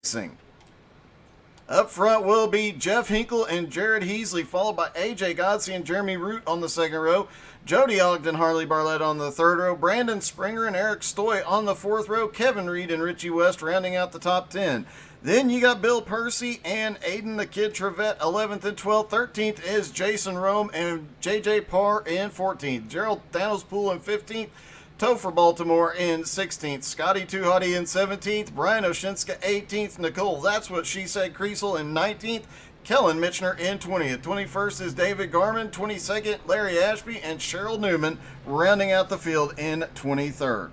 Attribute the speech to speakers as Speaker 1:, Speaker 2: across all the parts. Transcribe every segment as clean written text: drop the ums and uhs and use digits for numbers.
Speaker 1: iRacing. Up front will be Jeff Hinkle and Jared Heasley, followed by AJ Godsey and Jeremy Root on the second row. Jody Ogden, Harley Barletta on the third row. Brandon Springer and Eric Stoy on the fourth row. Kevin Reed and Richie West rounding out the top 10. Then you got Bill Percy and Aiden the Kid Trevette 11th and 12th. 13th is Jason Rome and JJ Parr in 14th. Gerald Thanospool in 15th. Topher Baltimore in 16th, Scotty Too Hottie in 17th, Brian Oshinska 18th, Nicole That's What She Said Creasel in 19th, Kellen Mitchner in 20th. 21st is David Garman, 22nd, Larry Ashby, and Cheryl Newman rounding out the field in 23rd.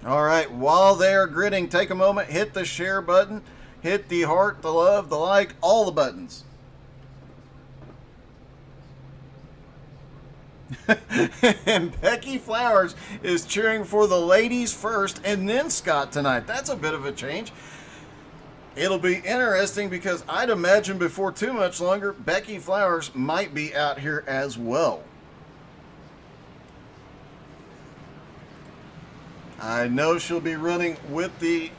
Speaker 1: All right, while they are gridding, take a moment, hit the share button, hit the heart, the love, the like, all the buttons. And Becky Flowers is cheering for the ladies first and then Scott tonight. That's a bit of a change. It'll be interesting because I'd imagine before too much longer, Becky Flowers might be out here as well. I know she'll be running with the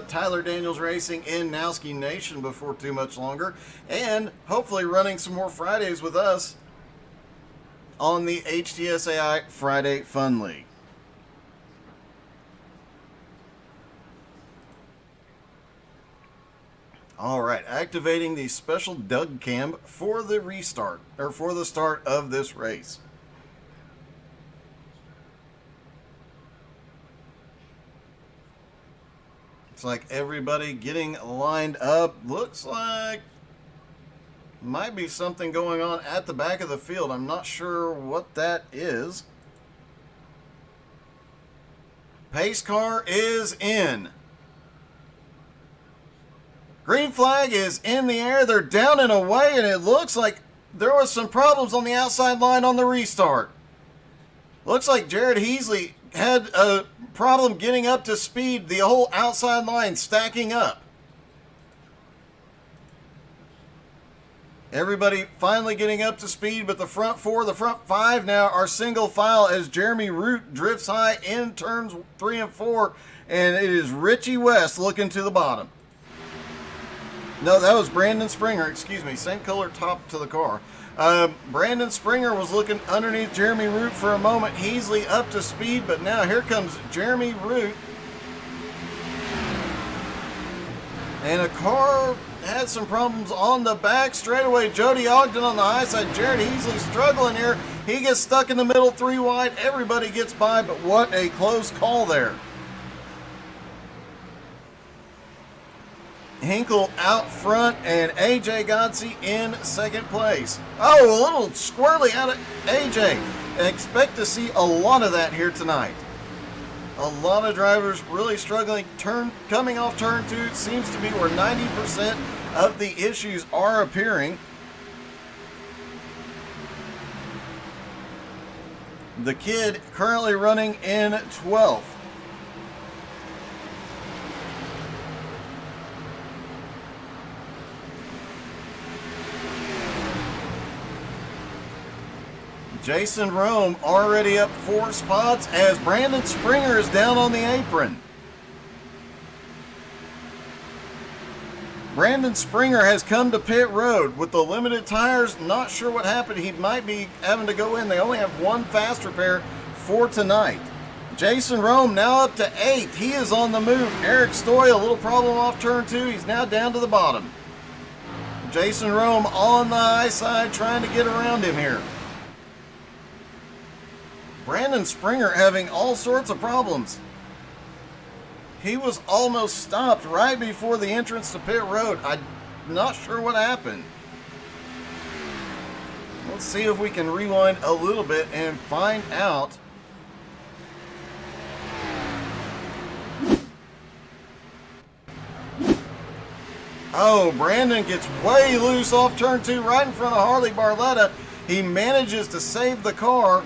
Speaker 1: Tyler Daniels Racing in Nowski Nation before too much longer, and hopefully running some more Fridays with us on the HTSAI Friday Fun League. All right, activating the special Doug cam for the restart, or for the start of this race. It's like everybody getting lined up. Looks like might be something going on at the back of the field. I'm not sure what that is. Pace car is in. Green flag is in the air. They're down and away, and it looks like there was some problems on the outside line on the restart. Looks like Jared Heasley had a problem getting up to speed, the whole outside line stacking up. Everybody finally getting up to speed, but the front four, the front five now are single file as Jeremy Root drifts high in turns 3 and 4, and it is Richie West looking to the bottom. No, that was Brandon Springer, excuse me, same color top to the car. Brandon Springer was looking underneath Jeremy Root for a moment. Heasley up to speed, but now here comes Jeremy Root. And a car had some problems on the back straightaway. Jody Ogden on the high side. Jared Heasley struggling here. He gets stuck in the middle, 3 wide. Everybody gets by, but what a close call there. Hinkle out front and AJ Godsey in second place. Oh, a little squirrely out of AJ. Expect to see a lot of that here tonight. A lot of drivers really struggling. Coming off turn 2 seems to be where 90% of the issues are appearing. The Kid currently running in 12th. Jason Rome already up 4 spots as Brandon Springer is down on the apron. Brandon Springer has come to pit road with the limited tires. Not sure what happened. He might be having to go in. They only have 1 fast repair for tonight. Jason Rome now up to 8th. He is on the move. Eric Stoy, a little problem off turn 2. He's now down to the bottom. Jason Rome on the high side trying to get around him here. Brandon Springer having all sorts of problems. He was almost stopped right before the entrance to pit road. I'm not sure what happened. Let's see if we can rewind a little bit and find out. Oh, Brandon gets way loose off turn 2 right in front of Harley Barletta. He manages to save the car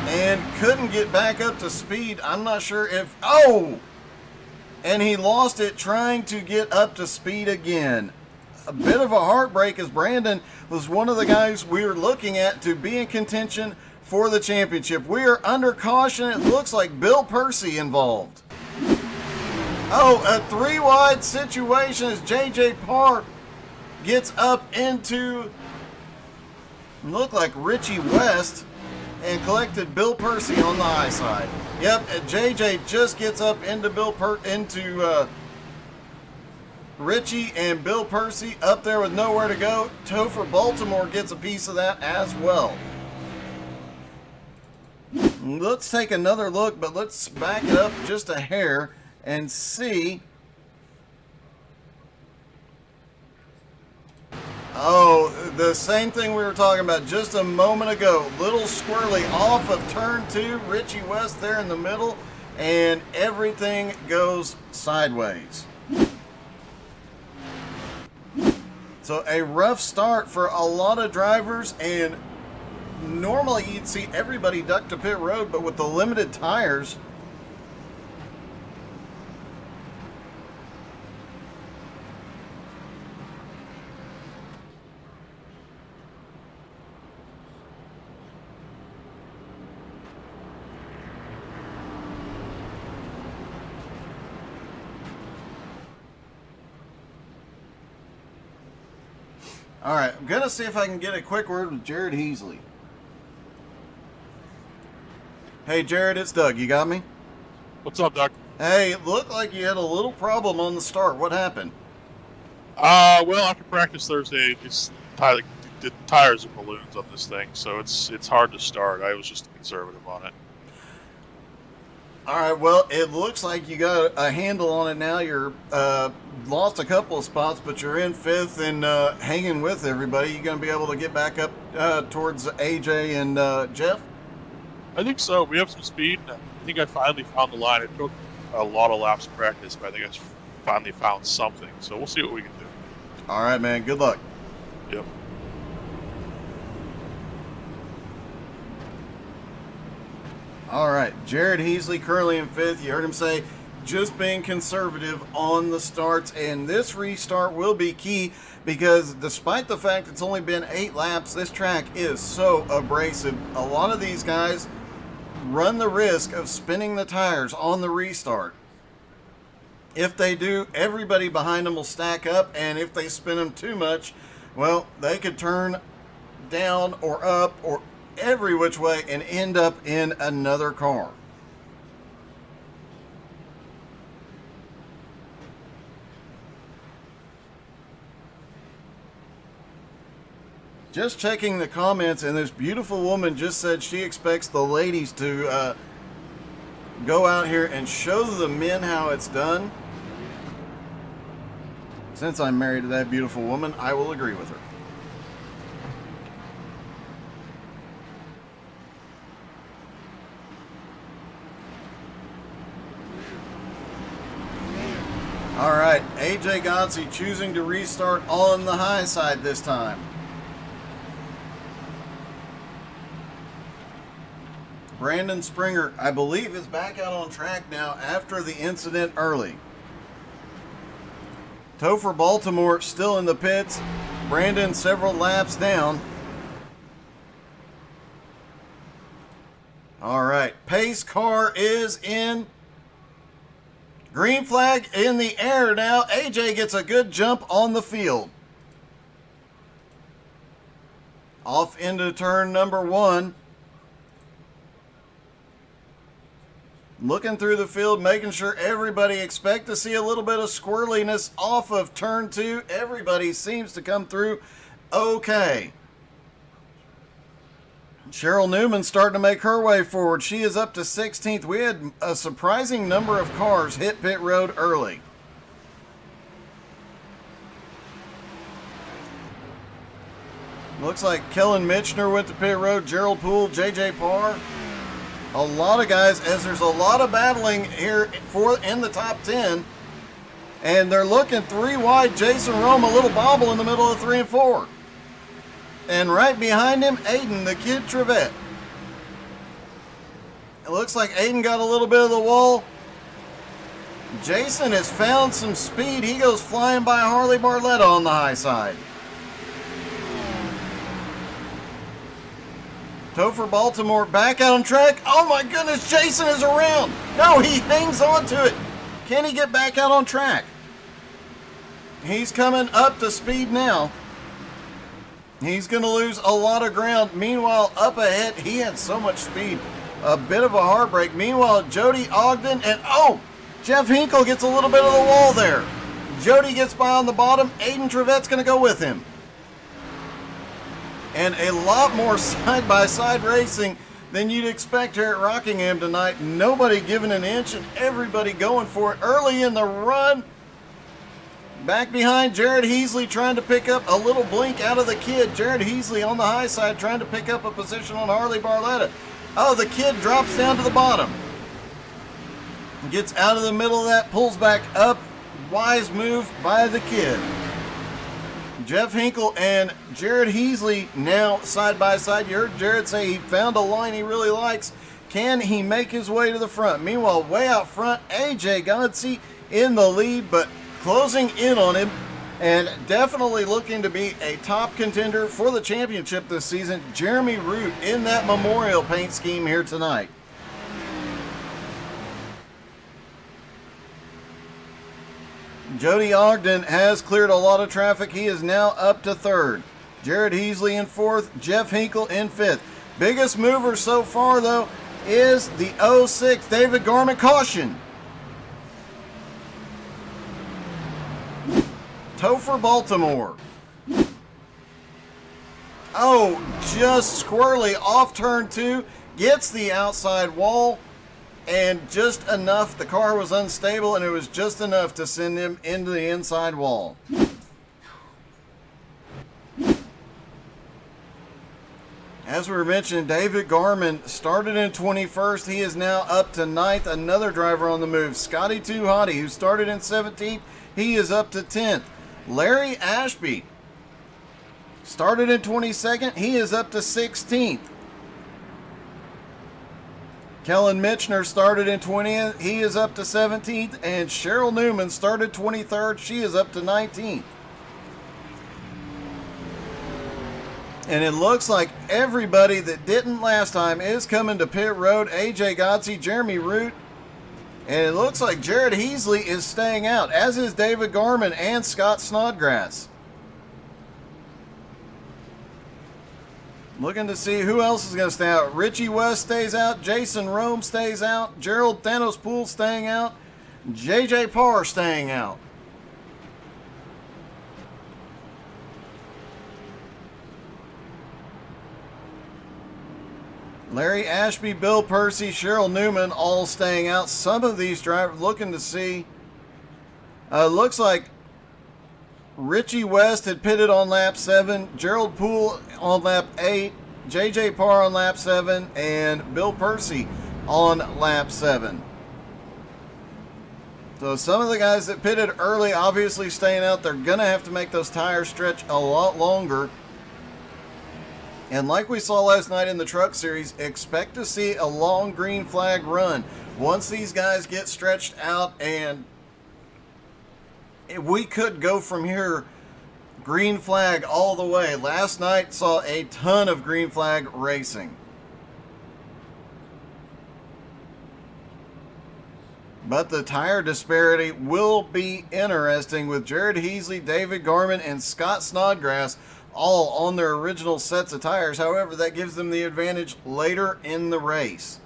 Speaker 1: and couldn't get back up to speed. I'm not sure if... Oh! And he lost it trying to get up to speed again. A bit of a heartbreak as Brandon was one of the guys we were looking at to be in contention for the championship. We are under caution. It looks like Bill Percy involved. Oh, a 3-wide situation as J.J. Parr gets up into, looked like Richie West, and collected Bill Percy on the high side. Yep, J.J. just gets up into Richie, and Bill Percy up there with nowhere to go. Topher Baltimore gets a piece of that as well. Let's take another look, but let's back it up just a hair and see. Oh, the same thing we were talking about just a moment ago. Little squirrely off of turn 2, Richie West there in the middle, and everything goes sideways. So a rough start for a lot of drivers, and normally you'd see everybody duck to pit road, but with the limited tires, all right, I'm going to see if I can get a quick word with Jared Heasley. Hey, Jared, it's Doug. You got me?
Speaker 2: What's up, Doug?
Speaker 1: Hey, it looked like you had a little problem on the start. What happened?
Speaker 2: Well, after practice Thursday, the tires are balloons on this thing, so it's hard to start. I was just conservative on it.
Speaker 1: All right, well, it looks like you got a handle on it now. You're lost a couple of spots, but you're in 5th and hanging with everybody. You going to be able to get back up towards AJ and Jeff?
Speaker 2: I think so. We have some speed. I think I finally found the line. It took a lot of laps of practice, but I think I finally found something. So we'll see what we can do.
Speaker 1: All right, man. Good luck.
Speaker 2: Yep.
Speaker 1: All right, Jared Heasley currently in 5th. You heard him say just being conservative on the starts, and this restart will be key because despite the fact it's only been 8 laps, this track is so abrasive. A lot of these guys run the risk of spinning the tires on the restart. If they do, everybody behind them will stack up, and if they spin them too much, well, they could turn down or up or every which way and end up in another car. Just checking the comments, and this beautiful woman just said she expects the ladies to go out here and show the men how it's done. Since I'm married to that beautiful woman, I will agree with her. All right, AJ Godsey choosing to restart on the high side this time. Brandon Springer, I believe, is back out on track now after the incident early. Topher Baltimore still in the pits. Brandon several laps down. All right, pace car is in. Green flag in the air now. AJ gets a good jump on the field. Off into turn number 1. Looking through the field, making sure everybody expect to see a little bit of squirreliness off of turn 2. Everybody seems to come through okay. Cheryl Newman starting to make her way forward. She is up to 16th. We had a surprising number of cars hit pit road early. Looks like Kellen Mitchner went to pit road, Gerald Poole, J.J. Parr. A lot of guys, as there's a lot of battling here in the top 10. And they're looking 3 wide. Jason Rome, a little bobble in the middle of 3 and 4. And right behind him, Aiden, the kid Trevette. It looks like Aiden got a little bit of the wall. Jason has found some speed. He goes flying by Harley Barletta on the high side. Topher Baltimore back out on track. Oh my goodness, Jason is around. No, he hangs on to it. Can he get back out on track? He's coming up to speed now. He's going to lose a lot of ground. Meanwhile, up ahead, he had so much speed. A bit of a heartbreak. Meanwhile, Jody Ogden and, oh, Jeff Hinkle gets a little bit of the wall there. Jody gets by on the bottom. Aiden Trevette's going to go with him. And a lot more side-by-side racing than you'd expect here at Rockingham tonight. Nobody giving an inch and everybody going for it early in the run. Back behind, Jared Heasley trying to pick up a little blink out of the kid. Jared Heasley on the high side trying to pick up a position on Harley Barletta. Oh, the kid drops down to the bottom. Gets out of the middle of that, pulls back up. Wise move by the kid. Jeff Hinkle and Jared Heasley now side by side. You heard Jared say he found a line he really likes. Can he make his way to the front? Meanwhile, way out front, AJ Godsey in the lead, but closing in on him and definitely looking to be a top contender for the championship this season. Jeremy Root in that memorial paint scheme here tonight. Jody Ogden has cleared a lot of traffic. He is now up to third. Jared Heasley in fourth. Jeff Hinkle in fifth. Biggest mover so far, though, is the 06 David Garman caution. Topher Baltimore. Oh, just squirrely off turn 2. Gets the outside wall. And just enough, the car was unstable, and it was just enough to send him into the inside wall. As we were mentioning, David Garman started in 21st. He is now up to 9th. Another driver on the move, Scotty Too Hottie, who started in 17th. He is up to 10th. Larry Ashby started in 22nd. He is up to 16th. Kellen Mitchner started in 20th. He is up to 17th. And Cheryl Newman started 23rd. She is up to 19th. And it looks like everybody that didn't last time is coming to pit road. AJ Godsey, Jeremy Root. And it looks like Jared Heasley is staying out, as is David Garman and Scott Snodgrass. Looking to see who else is going to stay out. Richie West stays out. Jason Rome stays out. Gerald Thanos Poole staying out. JJ Parr staying out. Larry Ashby, Bill Percy, Cheryl Newman all staying out. Some of these drivers looking to see. Looks like Richie West had pitted on lap 7, Gerald Poole on lap 8, JJ Parr on lap 7, and Bill Percy on lap 7. So some of the guys that pitted early obviously staying out. They're going to have to make those tires stretch a lot longer. And like we saw last night in the Truck Series, expect to see a long green flag run once these guys get stretched out, and we could go from here green flag all the way. Last night saw a ton of green flag racing. But the tire disparity will be interesting with Jared Heasley, David Garman, and Scott Snodgrass all on their original sets of tires. However, that gives them the advantage later in the race.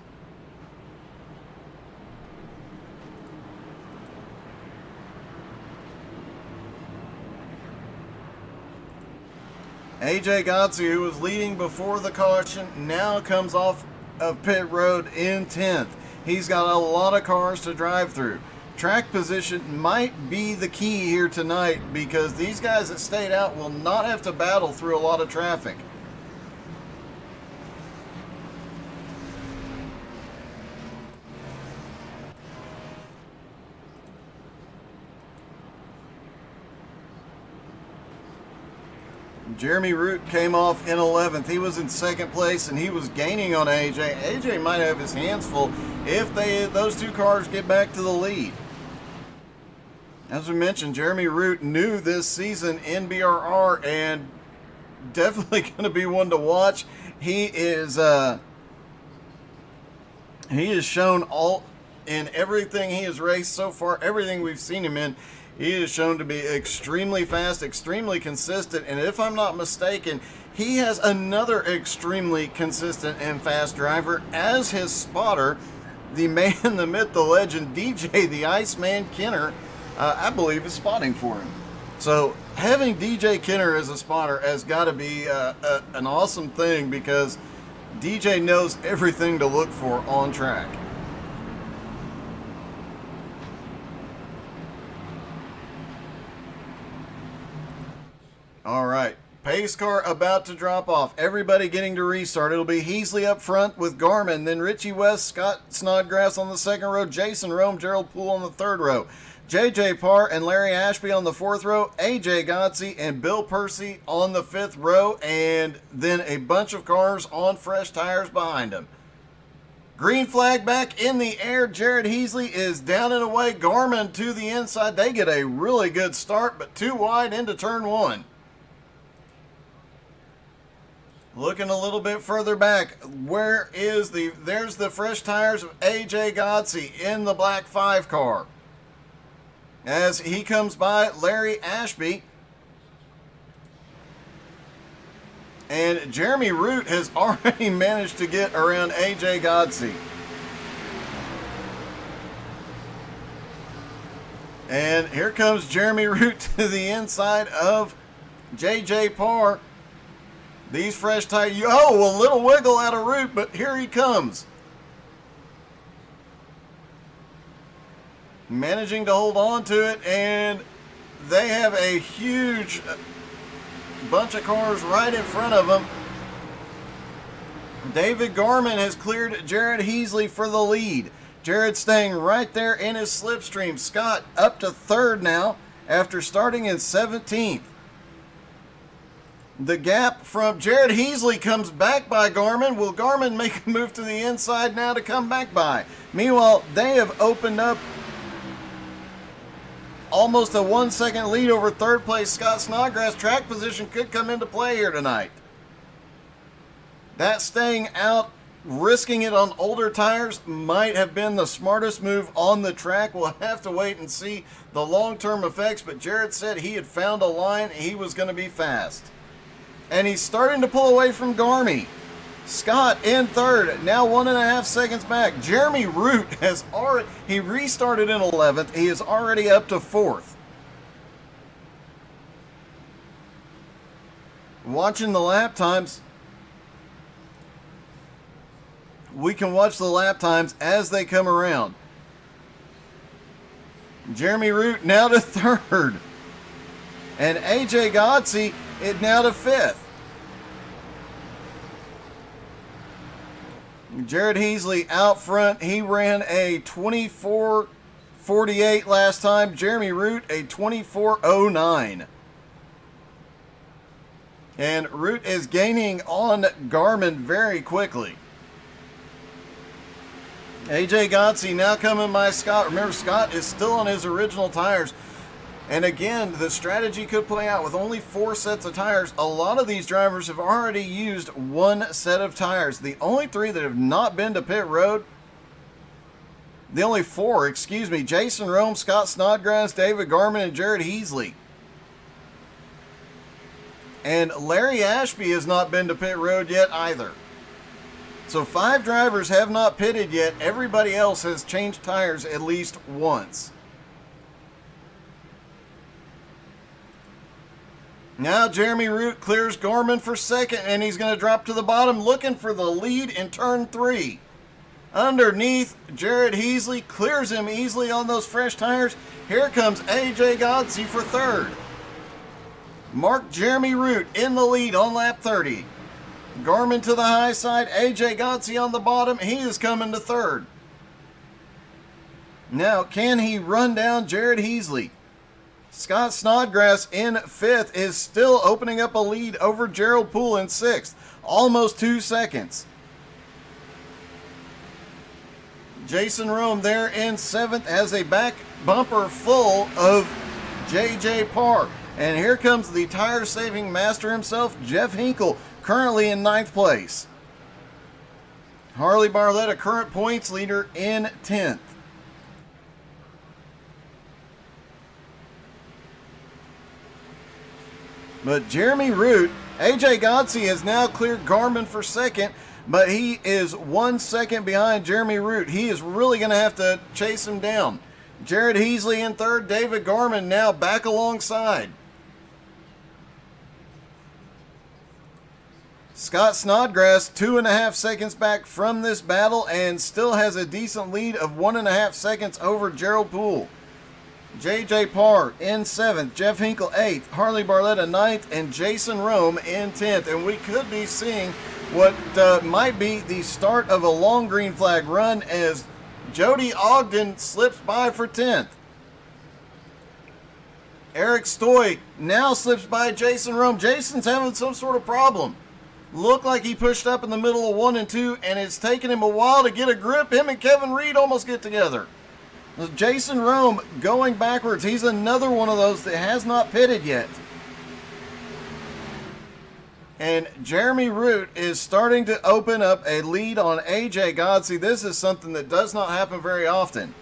Speaker 1: AJ Godsey, who was leading before the caution, now comes off of pit road in 10th. He's got a lot of cars to drive through. Track position might be the key here tonight, because these guys that stayed out will not have to battle through a lot of traffic. Jeremy Root came off in 11th. He was in second place, and he was gaining on AJ. AJ might have his hands full if those two cars get back to the lead. As we mentioned, Jeremy Root new this season in BRR, and definitely going to be one to watch. He is shown all in everything he has raced so far, everything we've seen him in. He is shown to be extremely fast, extremely consistent, and if I'm not mistaken, he has another extremely consistent and fast driver as his spotter, the man, the myth, the legend, DJ the Iceman Kenner, I believe is spotting for him. So having DJ Kenner as a spotter has got to be an awesome thing, because DJ knows everything to look for on track. All right, pace car about to drop off. Everybody getting to restart. It'll be Heasley up front with Garmin, then Richie West, Scott Snodgrass on the second row, Jason Rome, Gerald Poole on the third row, JJ Parr and Larry Ashby on the fourth row, AJ Godsey and Bill Percy on the fifth row, and then a bunch of cars on fresh tires behind them. Green flag back in the air. Jared Heasley is down and away. Garmin to the inside. They get a really good start, but too wide into turn one. Looking a little bit further back, there's the fresh tires of AJ Godsey in the black 5 car. As he comes by Larry Ashby. And Jeremy Root has already managed to get around AJ Godsey. And here comes Jeremy Root to the inside of JJ Parr. These fresh tires, a little wiggle out of Root, but here he comes. Managing to hold on to it, and they have a huge bunch of cars right in front of them. David Garmin has cleared Jared Heasley for the lead. Jared staying right there in his slipstream. Scott up to third now after starting in 17th. The gap from Jared Heasley comes back by Garmin. Will Garmin make a move to the inside now to come back by? Meanwhile, they have opened up almost a 1 second lead over third place Scott Snodgrass. Track position could come into play here tonight. That staying out, risking it on older tires might have been the smartest move on the track. We'll have to wait and see the long-term effects, but Jared said he had found a line. He was going to be fast. And he's starting to pull away from Garmy. Scott in third, now 1.5 seconds back. Jeremy Root he restarted in 11th. He is already up to 4th. Watching the lap times, we can watch the lap times as they come around. Jeremy Root now to 3rd. And AJ Godsey is now to 5th. Jared Heasley out front. He ran a 24:48 last time. Jeremy Root a 24:09. And Root is gaining on Garmin very quickly. AJ Godsey now coming by Scott. Remember, Scott is still on his original tires. And again, the strategy could play out with only 4 sets of tires. A lot of these drivers have already used 1 set of tires. The only 3 that have not been to pit road, Jason Rome, Scott Snodgrass, David Garmin, and Jared Heasley. And Larry Ashby has not been to pit road yet either. So 5 drivers have not pitted yet. Everybody else has changed tires at least once. Now Jeremy Root clears Garmin for second, and he's going to drop to the bottom looking for the lead in turn 3. Underneath, Jared Heasley clears him easily on those fresh tires. Here comes AJ Godsey for 3rd. Mark Jeremy Root in the lead on lap 30. Garmin to the high side, AJ Godsey on the bottom. He is coming to 3rd. Now, can he run down Jared Heasley? Scott Snodgrass in 5th is still opening up a lead over Gerald Poole in 6th. Almost 2 seconds. Jason Rome there in 7th has a back bumper full of JJ Parr. And here comes the tire-saving master himself, Jeff Hinkle, currently in 9th place. Harley Barletta, current points leader, in 10th. But Jeremy Root, AJ Godsey has now cleared Garmin for second, but he is 1 second behind Jeremy Root. He is really going to have to chase him down. Jared Heasley in third, David Garmin now back alongside. Scott Snodgrass 2.5 seconds back from this battle and still has a decent lead of 1.5 seconds over Gerald Poole. JJ Parr in 7th, Jeff Hinkle 8th, Harley Barletta 9th, and Jason Rome in 10th. And we could be seeing what might be the start of a long green flag run as Jody Ogden slips by for 10th. Eric Stoy now slips by Jason Rome. Jason's having some sort of problem. Looked like he pushed up in the middle of 1 and 2, and it's taken him a while to get a grip. Him and Kevin Reed almost get together. Jason Rome going backwards. He's another one of those that has not pitted yet. And Jeremy Root is starting to open up a lead on AJ Godsey. This is something that does not happen very often.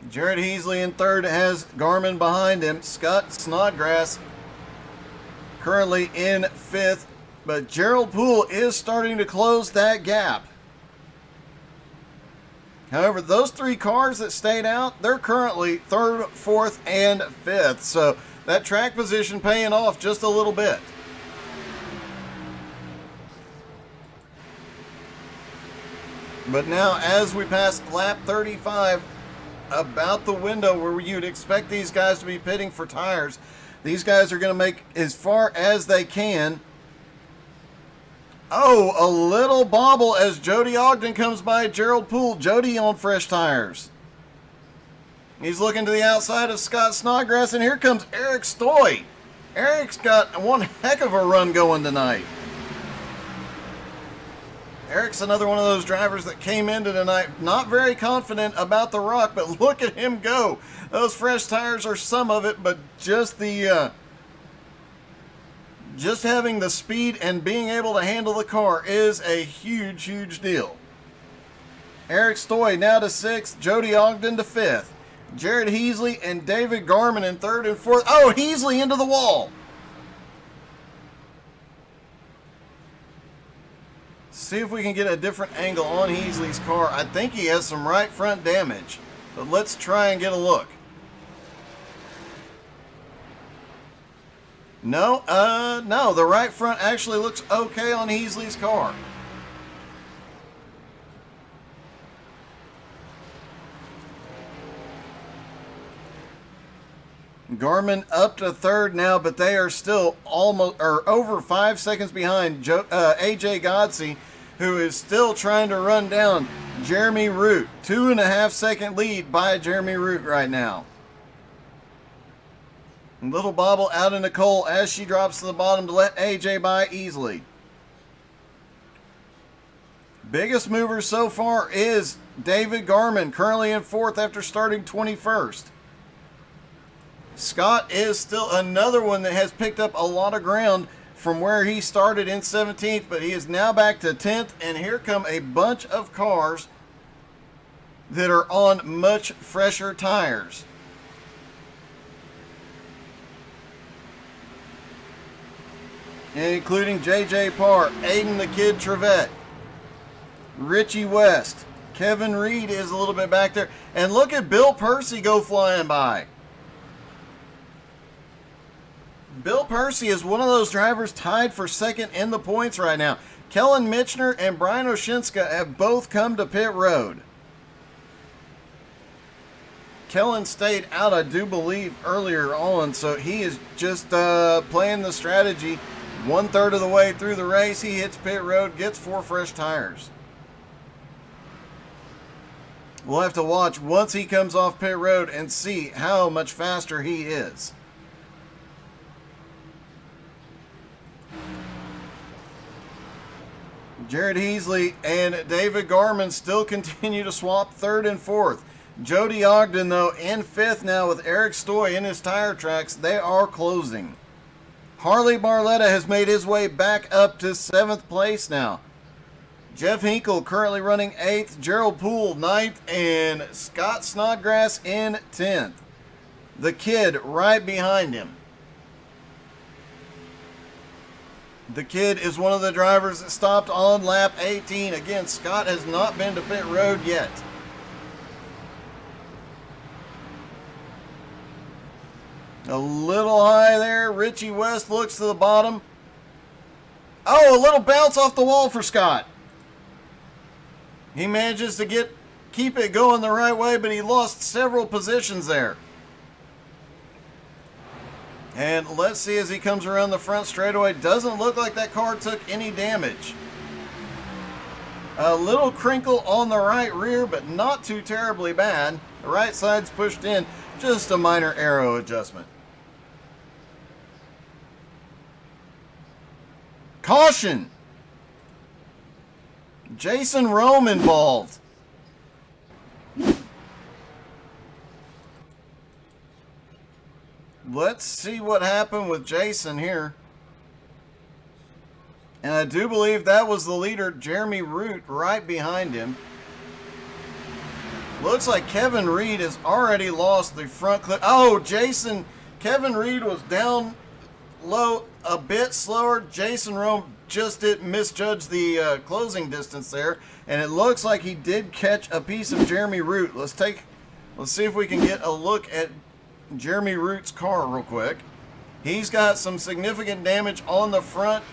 Speaker 1: Jared Heasley in third has Garmin behind him. Scott Snodgrass currently in 5th. But Gerald Poole is starting to close that gap. However, those 3 cars that stayed out, they're currently 3rd, 4th, and 5th. So that track position paying off just a little bit. But now as we pass lap 35, about the window where you'd expect these guys to be pitting for tires, these guys are going to make as far as they can. Oh, a little bobble as Jody Ogden comes by Gerald Poole. Jody on fresh tires. He's looking to the outside of Scott Snodgrass, and here comes Eric Stoy. Eric's got one heck of a run going tonight. Eric's another one of those drivers that came into tonight not very confident about the rock, but look at him go. Those fresh tires are some of it, but just the just having the speed and being able to handle the car is a huge, huge deal. Eric Stoy now to 6th, Jody Ogden to 5th. Jared Heasley and David Garmin in 3rd and 4th. Oh, Heasley into the wall. See if we can get a different angle on Heasley's car. I think he has some right front damage, but let's try and get a look. No, no, the right front actually looks okay on Heasley's car. Garmin up to 3rd now, but they are still almost or over 5 seconds behind AJ Godsey, who is still trying to run down Jeremy Root. 2.5 second lead by Jeremy Root right now. Little bobble out in Nicole as she drops to the bottom to let AJ by easily. Biggest mover so far is David Garmin, currently in 4th after starting 21st. Scott is still another one that has picked up a lot of ground from where he started in 17th, but he is now back to 10th, and here come a bunch of cars that are on much fresher tires. Including JJ Parr, Aiden the Kid Trevette, Richie West, Kevin Reed is a little bit back there, and look at Bill Percy go flying by. Bill Percy is one of those drivers tied for 2nd in the points right now. Kellen Mitchner and Brian Oshinska have both come to pit road. Kellen stayed out, I do believe, earlier on, so he is just playing the strategy. 1/3 of the way through the race, he hits pit road, gets 4 fresh tires. We'll have to watch once he comes off pit road and see how much faster he is. Jared Heasley and David Garman still continue to swap third and fourth. Jody Ogden, though, in fifth now with Eric Stoy in his tire tracks. They are closing. Harley Barletta has made his way back up to seventh place now. Jeff Hinkle currently running eighth, Gerald Poole ninth, and Scott Snodgrass in 10th. The Kid right behind him. The Kid is one of the drivers that stopped on lap 18. Again, Scott has not been to pit road yet. A little high there. Richie West looks to the bottom. Oh, a little bounce off the wall for Scott. He manages to keep it going the right way, but he lost several positions there. And let's see as he comes around the front straightaway. Doesn't look like that car took any damage. A little crinkle on the right rear, but not too terribly bad. The right side's pushed in. Just a minor aero adjustment. Caution! Jason Rome involved. Let's see what happened with Jason here. And I do believe that was the leader, Jeremy Root, right behind him. Looks like Kevin Reed has already lost the front clip. Oh, Kevin Reed was down low a bit slower. Jason Rome just didn't misjudge the closing distance there. And it looks like he did catch a piece of Jeremy Root. Let's see if we can get a look at Jeremy Root's car real quick. He's got some significant damage on the front,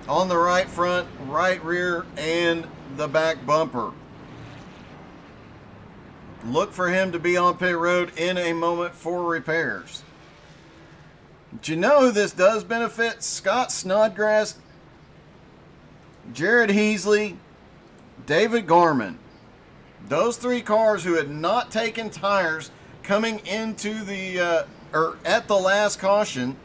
Speaker 1: on the right front, right rear, and the back bumper. Look for him to be on pit road in a moment for repairs. But you know who this does benefit? Scott Snodgrass, Jared Heasley, David Garman. Those three cars who had not taken tires coming into the, or at the last caution,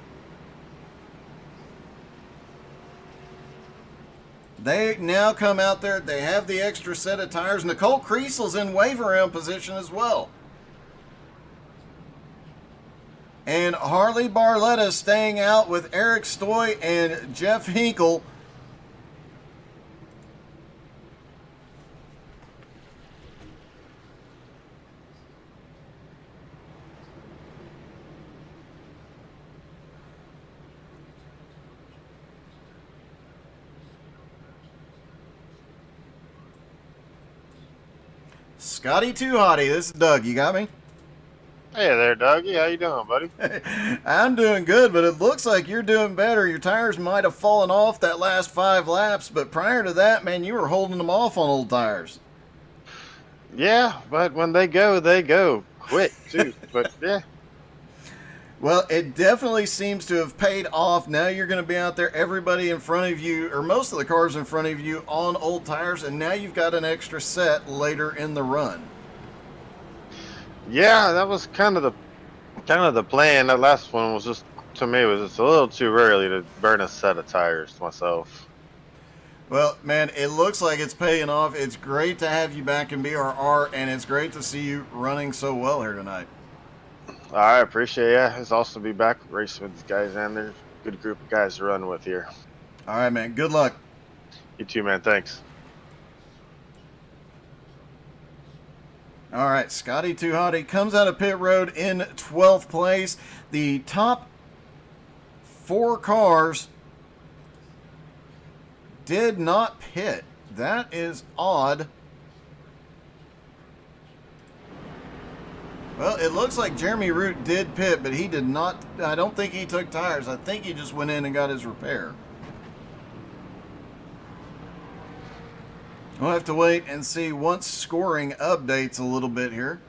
Speaker 1: they now come out there. They have the extra set of tires. Nicole Creasel's in wave around position as well. And Harley Barletta staying out with Eric Stoy and Jeff Hinkle. Scotty Too Hottie, this is Doug. You got me?
Speaker 3: Hey there, Dougie. How you doing, buddy?
Speaker 1: I'm doing good, but it looks like you're doing better. Your tires might have fallen off that last 5 laps, but prior to that, man, you were holding them off on old tires.
Speaker 3: Yeah, but when they go quick, too. But, yeah.
Speaker 1: Well, it definitely seems to have paid off. Now you're going to be out there, everybody in front of you, or most of the cars in front of you, on old tires, and now you've got an extra set later in the run.
Speaker 3: Yeah, that was kind of the plan. That last one was just, to me, was just a little too early to burn a set of tires myself.
Speaker 1: Well, man, it looks like it's paying off. It's great to have you back in BRR, and it's great to see you running so well here tonight.
Speaker 3: I appreciate it. Yeah, it's awesome to be back racing with these guys, and they're a good group of guys to run with here.
Speaker 1: All right, man. Good luck.
Speaker 3: You too, man. Thanks.
Speaker 1: All right, Scotty Too Hottie comes out of pit road in 12th place. The top 4 cars did not pit. That is odd. Well, it looks like Jeremy Root did pit, but he did not. I don't think he took tires. I think he just went in and got his repair. We'll have to wait and see once scoring updates a little bit here.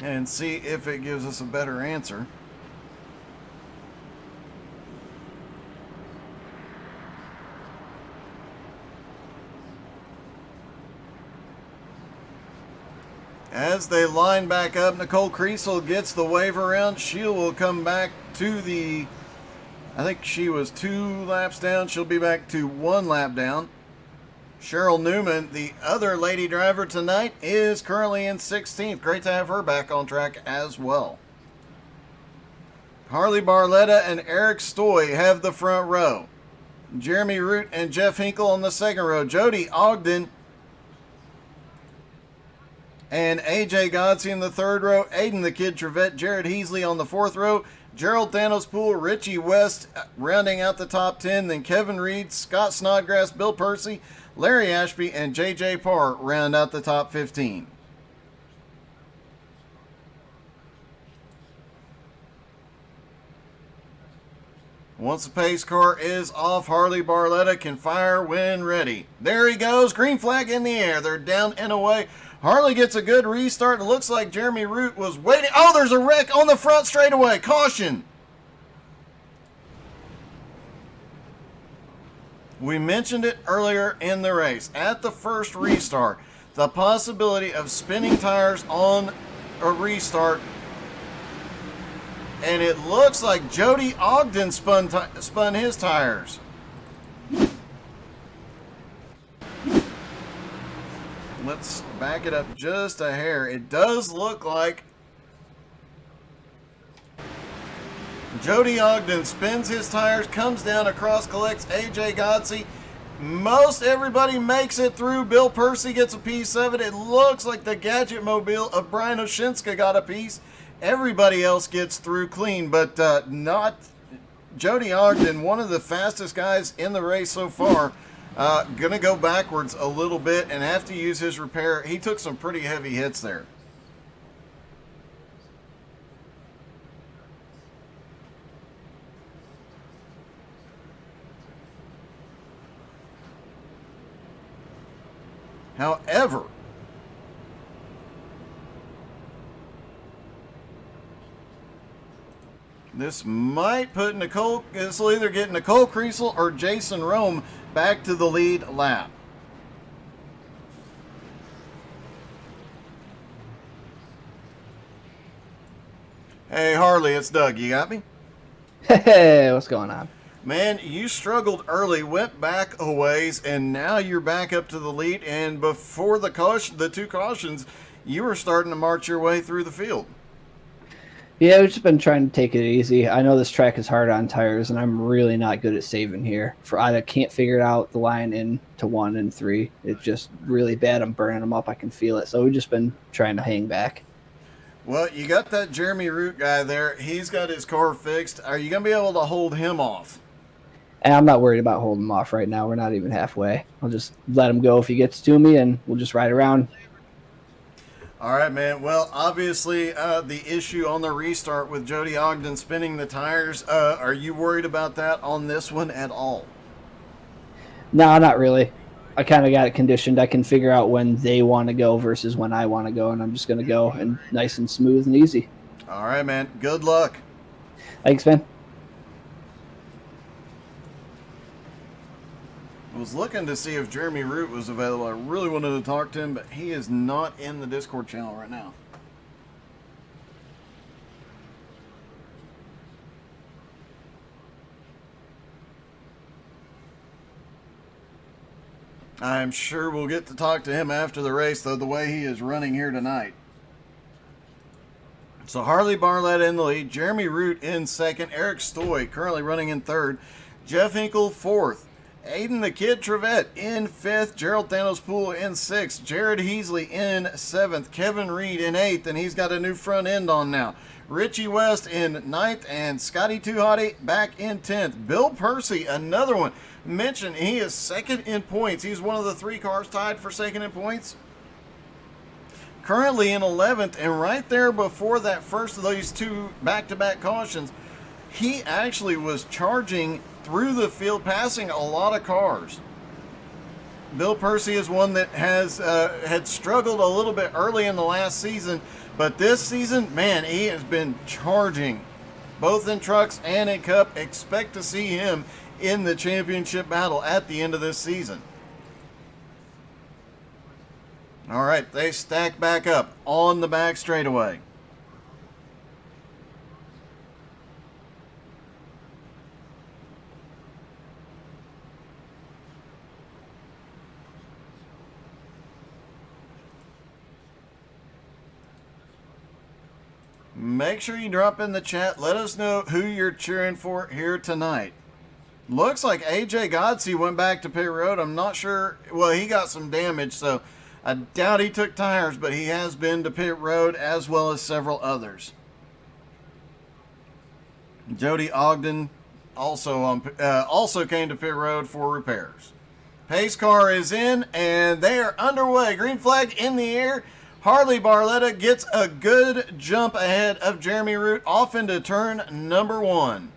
Speaker 1: And see if it gives us a better answer. As they line back up, Nicole Creasel gets the wave around. She will come back to the, I think she was 2 laps down. She'll be back to 1 lap down. Cheryl Newman, the other lady driver tonight, is currently in 16th. Great to have her back on track as well. Harley Barletta and Eric Stoy have the front row. Jeremy Root and Jeff Hinkle on the second row. Jody Ogden and AJ Godsey in the third row. Aiden the Kid Trevette, Jared Heasley on the fourth row. Gerald Thanospool, Richie West rounding out the top 10. Then Kevin Reed, Scott Snodgrass, Bill Percy, Larry Ashby, and JJ Parr round out the top 15. Once the pace car is off, Harley Barletta can fire when ready. There he goes. Green flag in the air. They're down and away. Harley gets a good restart. It looks like Jeremy Root was waiting. Oh, there's a wreck on the front straightaway. Caution. We mentioned it earlier in the race. At the first restart, the possibility of spinning tires on a restart. And it looks like Jody Ogden spun his tires. Let's back it up just a hair. It does look like Jody Ogden spins his tires, comes down across, collects AJ Godsey. Most everybody makes it through. Bill Percy gets a piece of it. It looks like the Gadget Mobile of Brian Oshinska got a piece. Everybody else gets through clean, but not Jody Ogden, one of the fastest guys in the race so far. Going to go backwards a little bit and have to use his repair. He took some pretty heavy hits there. However, this might put Nicole, this will either get Nicole Creasel or Jason Rome back to the lead lap. Hey Harley, it's Doug. You got me?
Speaker 4: Hey, what's going on?
Speaker 1: Man, you struggled early, went back a ways, and now you're back up to the lead. And before the 2 cautions, you were starting to march your way through the field.
Speaker 4: Yeah, we've just been trying to take it easy. I know this track is hard on tires, and I'm really not good at saving here. I can't figure it out, the line into 1 and 3. It's just really bad. I'm burning them up. I can feel it. So we've just been trying to hang back.
Speaker 1: Well, you got that Jeremy Root guy there. He's got his car fixed. Are you going to be able to hold him off?
Speaker 4: And I'm not worried about holding him off right now. We're not even halfway. I'll just let him go if he gets to me, and we'll just ride around.
Speaker 1: All right, man. Well, obviously, the issue on the restart with Jody Ogden spinning the tires, are you worried about that on this one at all?
Speaker 4: No, not really. I kind of got it conditioned. I can figure out when they want to go versus when I want to go, and I'm just going to go and nice and smooth and easy.
Speaker 1: All right, man. Good luck.
Speaker 4: Thanks, man.
Speaker 1: I was looking to see if Jeremy Root was available. I really wanted to talk to him, but he is not in the Discord channel right now. I'm sure we'll get to talk to him after the race, though, the way he is running here tonight. So Harley Barletta in the lead, Jeremy Root in second, Eric Stoy currently running in third, Jeff Hinkle fourth, Aiden the Kid Trevette in fifth, Gerald Thanospool in sixth, Jared Heasley in seventh, Kevin Reed in eighth, and he's got a new front end on now. Richie West in ninth, and Scotty Tuhati back in 10th. Bill Percy, another one. Mentioned he is second in points. He's one of the 3 cars tied for second in points. Currently in 11th, and right there before that first of those 2 back-to-back cautions, he actually was charging through the field, passing a lot of cars. Bill Percy is one that has had struggled a little bit early in the last season, but this season, man, he has been charging both in trucks and in Cup. Expect to see him in the championship battle at the end of this season. All right, they stack back up on the back straightaway. Make sure you drop in the chat. Let us know who you're cheering for here tonight. Looks like AJ Godsey went back to pit road. I'm not sure. Well, he got some damage, so I doubt he took tires, but he has been to pit road as well as several others. Jody Ogden also came to pit road for repairs. Pace car is in, and they are underway. Green flag in the air. Harley Barletta gets a good jump ahead of Jeremy Root off into turn number 1.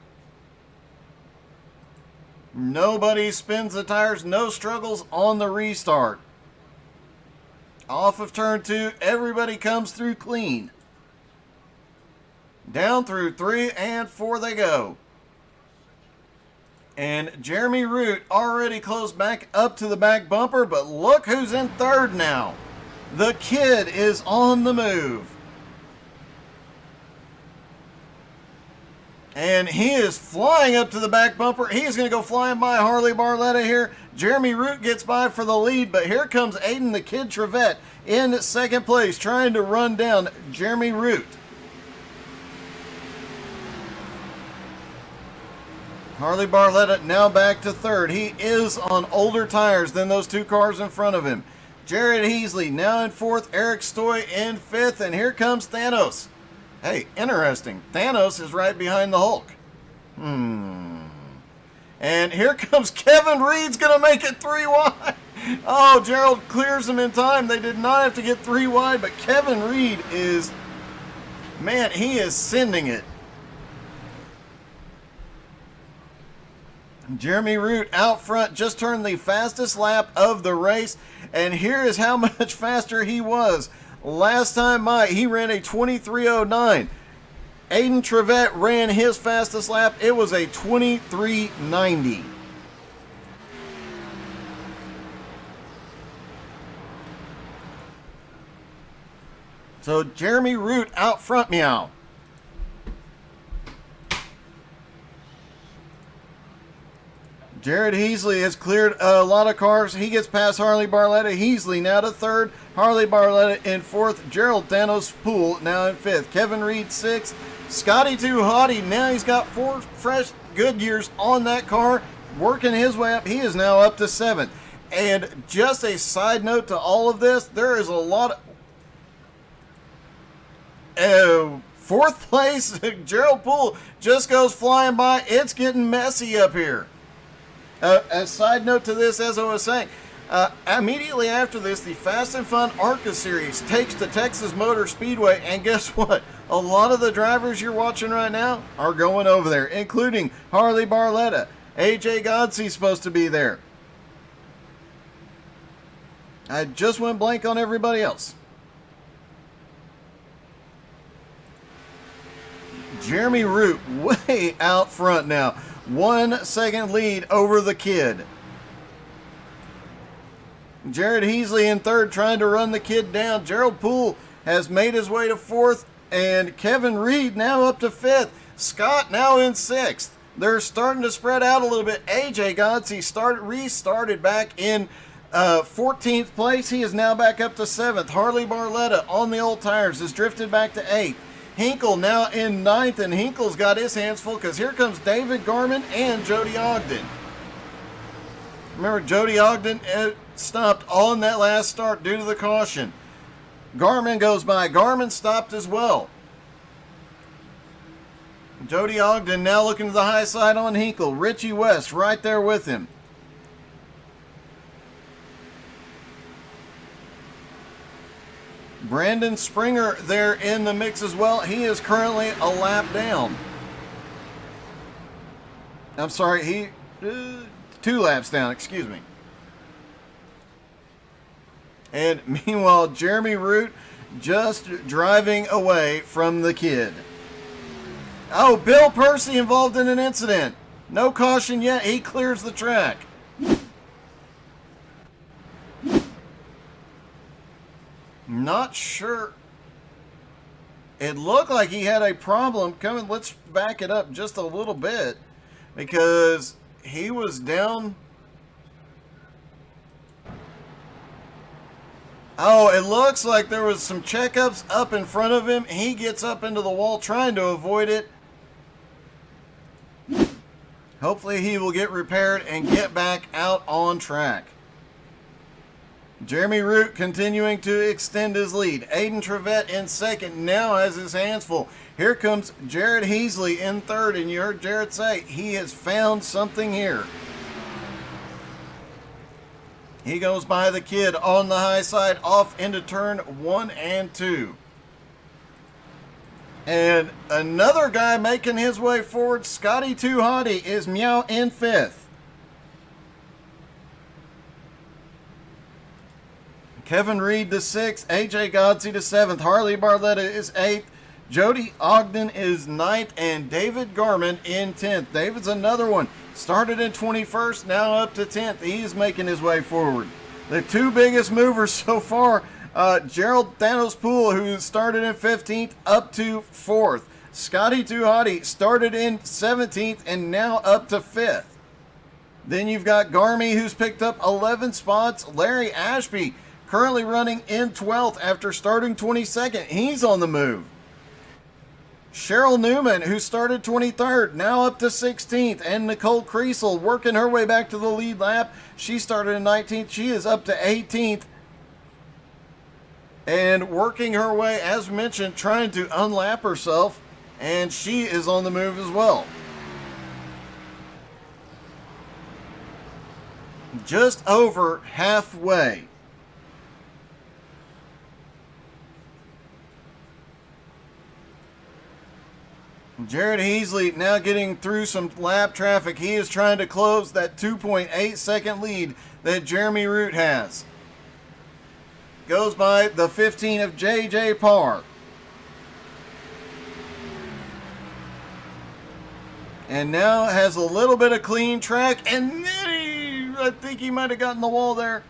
Speaker 1: Nobody spins the tires, no struggles on the restart. Off of turn 2, everybody comes through clean. Down through 3 and 4 they go. And Jeremy Root already close back up to the back bumper, but look who's in third now. The kid is on the move. And he is flying up to the back bumper. He's going to go flying by Harley Barletta here. Jeremy Root gets by for the lead, but here comes Aiden the Kid Trevette in second place, trying to run down Jeremy Root. Harley Barletta now back to third. He is on older tires than those two cars in front of him. Jared Heasley now in fourth, Eric Stoy in fifth, and here comes Thanos. Hey, interesting. Thanos is right behind the Hulk. And here comes Kevin Reed's going to make it 3 wide. Oh, Gerald clears him in time. They did not have to get 3 wide, but Kevin Reed is, man, he is sending it. Jeremy Root out front just turned the fastest lap of the race, and here is how much faster he was. Last time he ran a 23:09. Aiden Trevette ran his fastest lap. It was a 23:90. So Jeremy Root out front, meow. Jared Heasley has cleared a lot of cars. He gets past Harley Barletta. Heasley now to third. Harley Barletta in fourth. Gerald Thanos Poole now in fifth. Kevin Reed sixth. Scotty Too Hottie, now he's got 4 fresh Goodyears on that car. Working his way up. He is now up to seventh. And just a side note to all of this, there is a lot of... fourth place, Gerald Poole just goes flying by. It's getting messy up here. A side note to this, as I was saying, immediately after this, the Fast and Fun ARCA series takes to Texas Motor Speedway, and guess what? A lot of the drivers you're watching right now are going over there, including Harley Barletta. AJ Godsey's supposed to be there. I just went blank on everybody else. Jeremy Root way out front now. 1 second lead over the kid. Jared Heasley in third, trying to run the kid down. Gerald Poole has made his way to fourth, and Kevin Reed now up to fifth. Scott now in sixth. They're starting to spread out a little bit. AJ Godsey restarted back in 14th place. He is now back up to 7th. Harley Barletta on the old tires has drifted back to 8th. Hinkle now in 9th, and Hinkle's got his hands full because here comes David Garman and Jody Ogden. Remember, Jody Ogden stopped on that last start due to the caution. Garman goes by. Garman stopped as well. Jody Ogden now looking to the high side on Hinkle. Richie West right there with him. Brandon Springer there in the mix as well. He is currently a lap down. I'm sorry, 2 laps down, excuse me. And meanwhile, Jeremy Root just driving away from the kid. Oh, Bill Percy involved in an incident. No caution yet. He clears the track. Not sure. It looked like he had a problem coming. Let's back it up just a little bit because he was down. Oh, it looks like there was some checkups up in front of him. He gets up into the wall trying to avoid it. Hopefully he will get repaired and get back out on track. Jeremy Root continuing to extend his lead. Aiden Trevette in second now has his hands full. Here comes Jared Heasley in third, and you heard Jared say he has found something here. He goes by the kid on the high side off into turn 1 and 2. And another guy making his way forward, Scotty Too Hottie, is meow in fifth. Kevin Reed the 6th, AJ Godsey the 7th, Harley Barletta is 8th, Jody Ogden is 9th, and David Garman in 10th. David's another one. Started in 21st, now up to 10th. He's making his way forward. The two biggest movers so far, Gerald Thanos Poole, who started in 15th, up to 4th. Scotty Too Hottie started in 17th and now up to 5th. Then you've got Garmy, who's picked up 11 spots. Larry Ashby, currently running in 12th after starting 22nd. He's on the move. Cheryl Newman, who started 23rd, now up to 16th. And Nicole Creasel working her way back to the lead lap. She started in 19th. She is up to 18th. And working her way, as mentioned, trying to unlap herself. And she is on the move as well. Just over halfway. Jared Heasley now getting through some lap traffic. He is trying to close that 2.8 second lead that Jeremy Root has. Goes by the 15 of JJ Parr. And now has a little bit of clean track. And I think he might have gotten the wall there.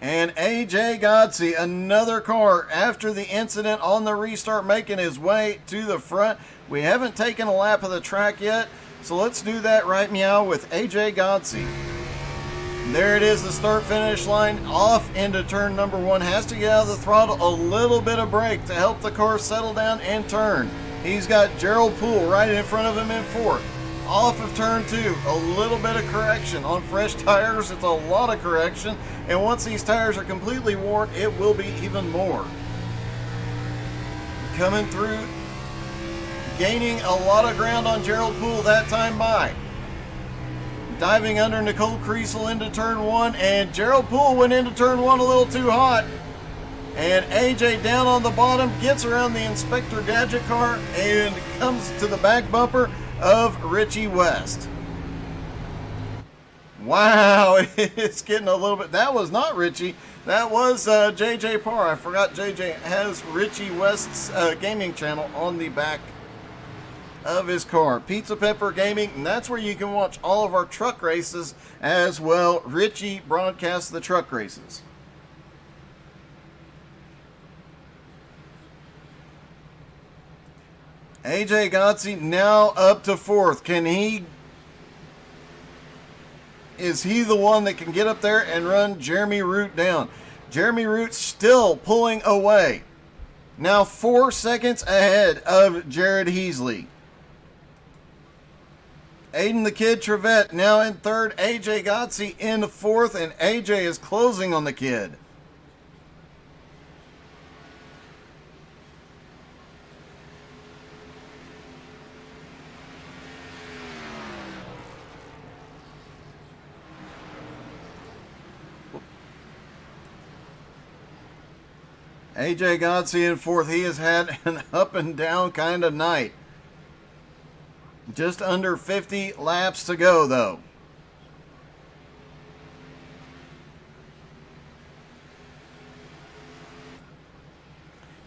Speaker 1: And AJ Godsey, another car after the incident on the restart, making his way to the front. We haven't taken a lap of the track yet, so let's do that right meow with AJ Godsey. There it is, the start-finish line off into turn number 1. Has to get out of the throttle, a little bit of brake to help the car settle down and turn. He's got Gerald Poole right in front of him in 4th. Off of turn 2, a little bit of correction. On fresh tires, it's a lot of correction. And once these tires are completely worn, it will be even more. Coming through, gaining a lot of ground on Gerald Poole that time by. Diving under Nicole Creasel into turn 1, and Gerald Poole went into turn 1 a little too hot. And AJ down on the bottom, gets around the Inspector Gadget car, and comes to the back bumper of Richie West. Wow, it's getting a little bit. That was not Richie. That was JJ Parr. I forgot JJ has Richie West's gaming channel on the back of his car. Pizza Pepper Gaming, and that's where you can watch all of our truck races as well. Richie broadcasts the truck races. AJ Godsey now up to 4th. Is he the one that can get up there and run Jeremy Root down? Jeremy Root still pulling away. Now 4 seconds ahead of Jared Heasley. Aiden the Kid Trevette now in 3rd. AJ Godsey in 4th, and AJ is closing on the kid. AJ Godsey in 4th. He has had an up and down kind of night. Just under 50 laps to go, though.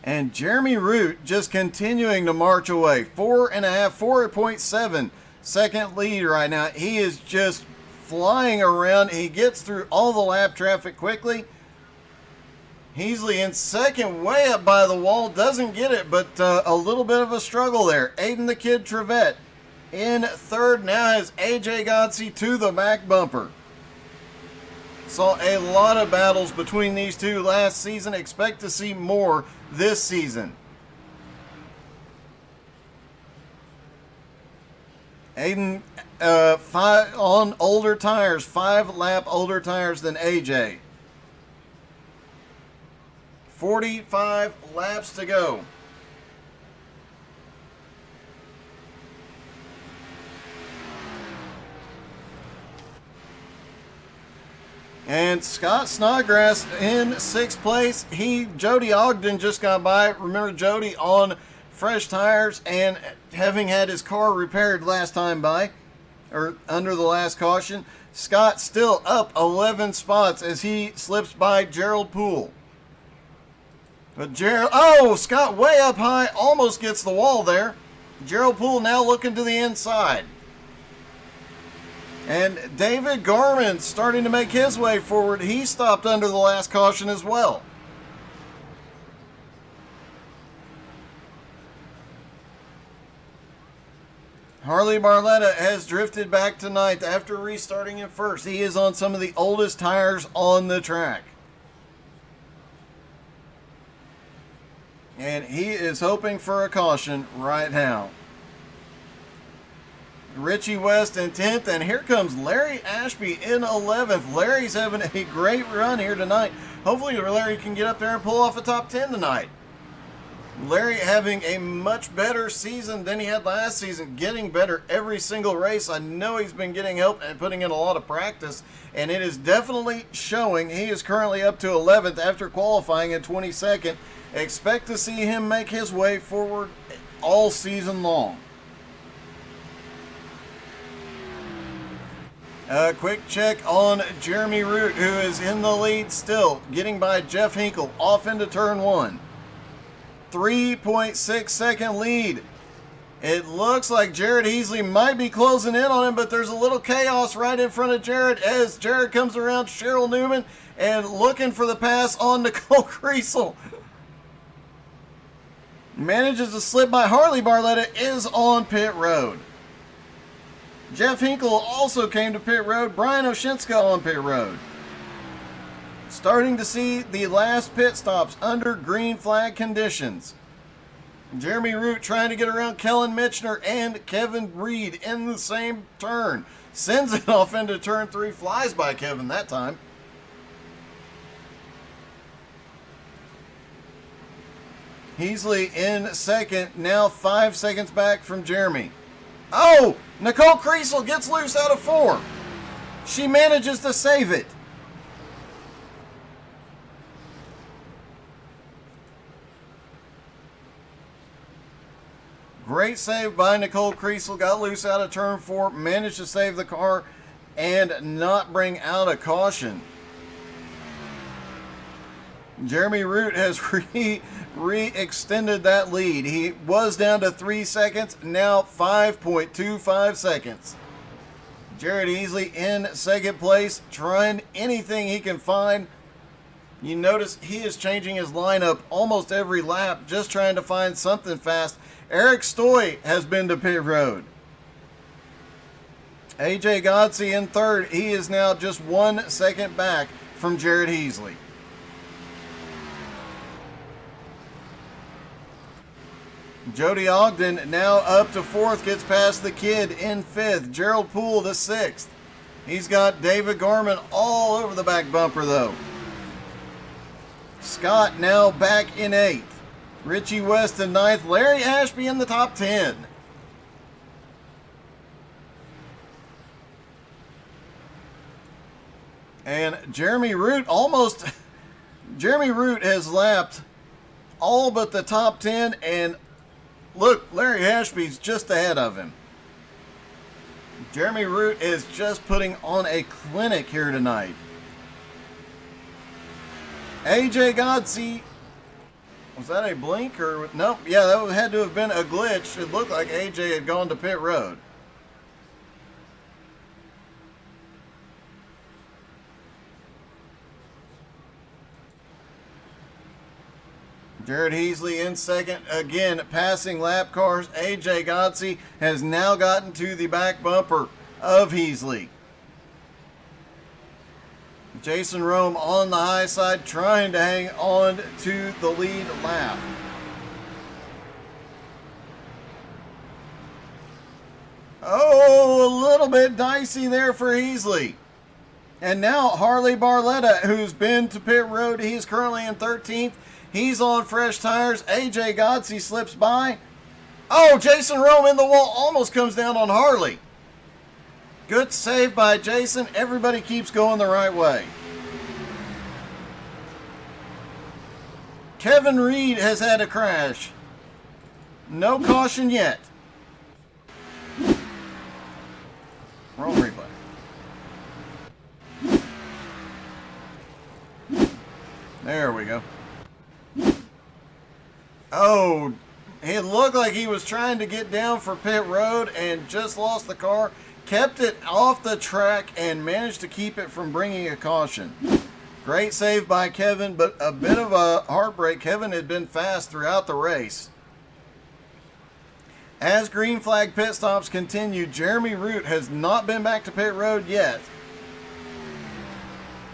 Speaker 1: And Jeremy Root just continuing to march away. 4.7 second lead right now. He is just flying around. He gets through all the lap traffic quickly. Heasley in second, way up by the wall, doesn't get it, but a little bit of a struggle there. Aiden the Kid Trevette in third now has AJ Godsey to the back bumper. Saw a lot of battles between these two last season. Expect to see more this season. Aiden, 5 on older tires, 5 lap older tires than AJ. 45 laps to go. And Scott Snodgrass in 6th place. Jody Ogden just got by. Remember Jody on fresh tires and having had his car repaired last time by, or under the last caution. Scott still up 11 spots as he slips by Gerald Poole. But Scott way up high, almost gets the wall there. Gerald Poole now looking to the inside. And David Garman starting to make his way forward. He stopped under the last caution as well. Harley Barletta has drifted back to 9th after restarting in 1st. He is on some of the oldest tires on the track. And he is hoping for a caution right now. Richie West in 10th, and here comes Larry Ashby in 11th. Larry's having a great run here tonight. Hopefully Larry can get up there and pull off a top 10 tonight. Larry having a much better season than he had last season, getting better every single race. I know he's been getting help and putting in a lot of practice, and it is definitely showing. He is currently up to 11th after qualifying in 22nd. Expect to see him make his way forward all season long. A quick check on Jeremy Root, who is in the lead still, getting by Jeff Hinkle off into turn 1. 3.6 second lead. It looks like Jared Heasley might be closing in on him, but there's a little chaos right in front of Jared as Jared comes around Cheryl Newman and looking for the pass on Nicole Creasel. Manages to slip by. Harley Barletta is on pit road. Jeff Hinkle also came to pit road. Brian Oshinska on pit road. Starting to see the last pit stops under green flag conditions. Jeremy Root trying to get around Kellen Mitchner and Kevin Reed in the same turn. Sends it off into turn 3. Flies by Kevin that time. Heasley in second, now 5 seconds back from Jeremy. Oh! Nicole Creasel gets loose out of 4. She manages to save it. Great save by Nicole Creasel. Got loose out of turn 4, managed to save the car and not bring out a caution. Jeremy Root has re-extended that lead. He was down to 3 seconds, now 5.25 seconds. Jared Heasley in second place, trying anything he can find. You notice he is changing his lineup almost every lap, just trying to find something fast. Eric Stoy has been to pit road. AJ Godsey in third. He is now just 1 second back from Jared Heasley. Jody Ogden now up to 4th, gets past the Kid in 5th. Gerald Poole to 6th. He's got David Garman all over the back bumper though. Scott now back in 8th. Richie West in 9th. Larry Ashby in the top 10. And Jeremy Root Jeremy Root has lapped all but the top 10, and look, Larry Ashby's just ahead of him. Jeremy Root is just putting on a clinic here tonight. AJ Godsey, was that a blink or nope? Yeah, that had to have been a glitch. It looked like AJ had gone to pit road. Jared Heasley in second. Again, passing lap cars. AJ Godsey has now gotten to the back bumper of Heasley. Jason Rome on the high side trying to hang on to the lead lap. Oh, a little bit dicey there for Heasley. And now Harley Barletta, who's been to pit road, he's currently in 13th. He's on fresh tires. AJ Godsey slips by. Oh, Jason Rome in the wall, almost comes down on Harley. Good save by Jason. Everybody keeps going the right way. Kevin Reed has had a crash. No caution yet. Roll replay. There we go. Oh, it looked like he was trying to get down for pit road and just lost the car. Kept it off the track and managed to keep it from bringing a caution. Great save by Kevin, but a bit of a heartbreak. Kevin had been fast throughout the race. As green flag pit stops continue, Jeremy Root has not been back to pit road yet.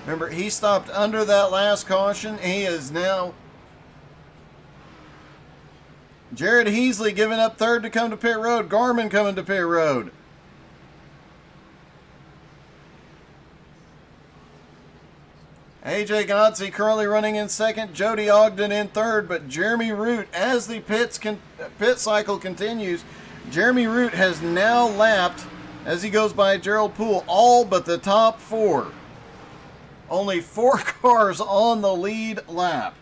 Speaker 1: Remember, he stopped under that last caution. He is now... Jared Heasley giving up third to come to pit road. Garmin coming to pit road. AJ Godsey currently running in second. Jody Ogden in third. But Jeremy Root, as the pit cycle continues, Jeremy Root has now lapped, as he goes by Gerald Poole, all but the top four. Only 4 cars on the lead lap.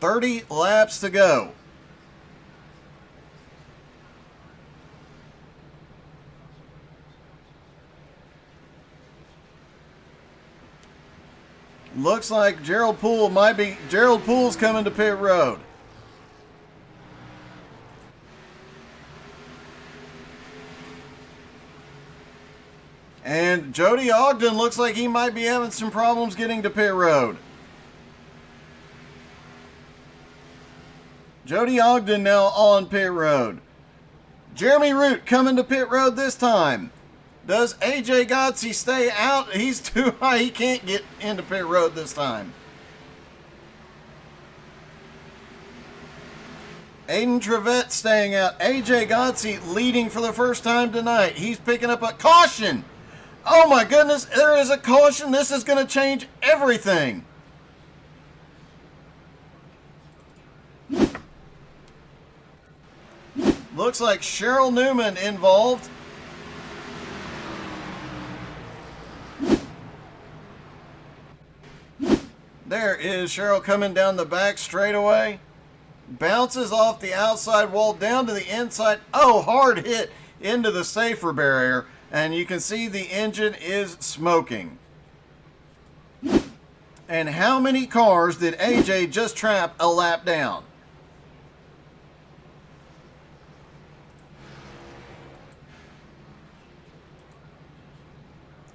Speaker 1: 30 laps to go. Looks like Gerald Poole's coming to pit road. And Jody Ogden looks like he might be having some problems getting to pit road. Jody Ogden now on pit road. Jeremy Root coming to pit road this time. Does AJ Godsey stay out? He's too high. He can't get into pit road this time. Aiden Trevette staying out. AJ Godsey leading for the first time tonight. He's picking up a caution. Oh my goodness, there is a caution. This is going to change everything. Looks like Cheryl Newman involved. There is Cheryl coming down the back straightaway. Bounces off the outside wall down to the inside. Oh, hard hit into the safer barrier. And you can see the engine is smoking. And how many cars did AJ just trap a lap down?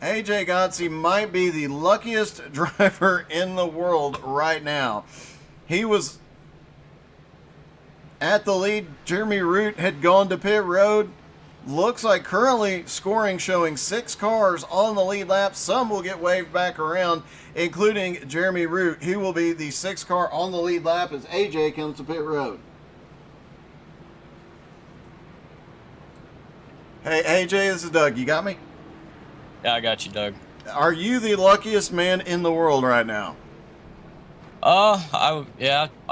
Speaker 1: AJ Godsey might be the luckiest driver in the world right now. He was at the lead. Jeremy Root had gone to pit road. Looks like currently scoring showing 6 cars on the lead lap. Some will get waved back around, including Jeremy Root. He will be the 6th car on the lead lap as AJ comes to pit road. Hey, AJ, this is Doug. You got me?
Speaker 5: Yeah, I got you, Doug.
Speaker 1: Are you the luckiest man in the world right now?
Speaker 5: I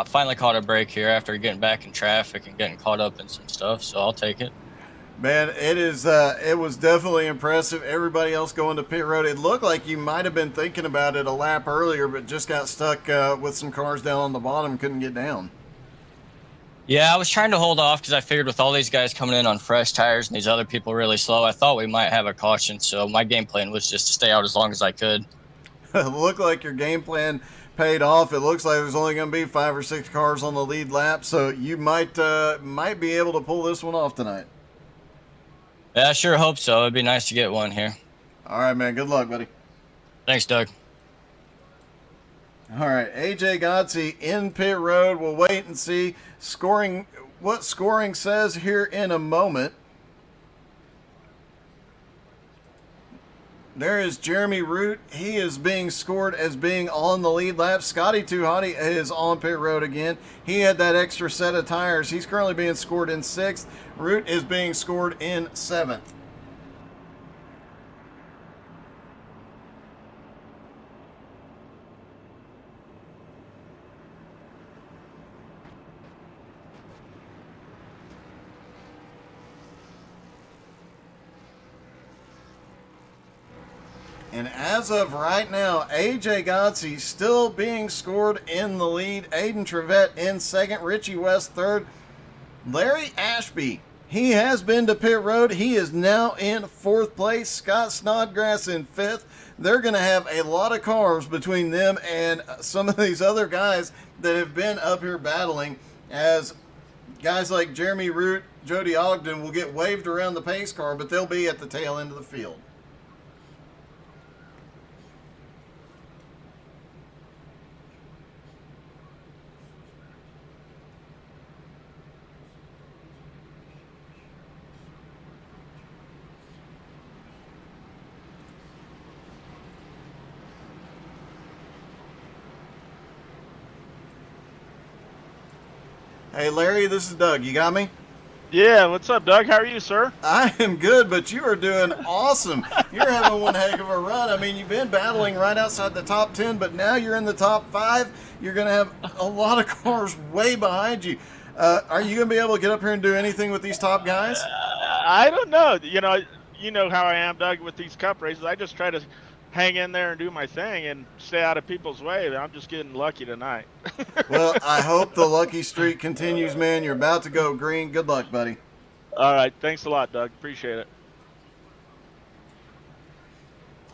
Speaker 5: finally caught a break here after getting back in traffic and getting caught up in some stuff, so I'll take it.
Speaker 1: Man, it was definitely impressive. Everybody else going to pit road. It looked like you might have been thinking about it a lap earlier, but just got stuck with some cars down on the bottom, couldn't get down.
Speaker 5: Yeah, I was trying to hold off because I figured with all these guys coming in on fresh tires and these other people really slow, I thought we might have a caution. So my game plan was just to stay out as long as I could.
Speaker 1: It looked like your game plan paid off. It looks like there's only going to be 5 or 6 cars on the lead lap, so you might be able to pull this one off tonight.
Speaker 5: Yeah, I sure hope so. It'd be nice to get one here.
Speaker 1: All right, man. Good luck, buddy.
Speaker 5: Thanks, Doug.
Speaker 1: All right, AJ Godsey in pit road. We'll wait and see what scoring says here in a moment. There is Jeremy Root. He is being scored as being on the lead lap. Scotty Too Hottie is on pit road again. He had that extra set of tires. He's currently being scored in 6th. Root is being scored in 7th. And as of right now, AJ Godsey still being scored in the lead. Aiden Trevette in 2nd. Richie West 3rd. Larry Ashby, he has been to pit road. He is now in 4th place. Scott Snodgrass in 5th. They're going to have a lot of cars between them and some of these other guys that have been up here battling, as guys like Jeremy Root, Jody Ogden will get waved around the pace car, but they'll be at the tail end of the field. Hey, Larry, this is Doug. You got me?
Speaker 6: Yeah, what's up, Doug? How are you, sir?
Speaker 1: I am good, but you are doing awesome. You're having one heck of a run. I mean, you've been battling right outside the top 10, but now you're in the top 5. You're going to have a lot of cars way behind you. Are you going to be able to get up here and do anything with these top guys?
Speaker 6: I don't know. You know how I am, Doug, with these cup races. I just try to hang in there and do my thing and stay out of people's way. I'm just getting lucky tonight.
Speaker 1: Well, I hope the lucky streak continues, man. You're about to go green. Good luck, buddy.
Speaker 6: All right. Thanks a lot, Doug. Appreciate it.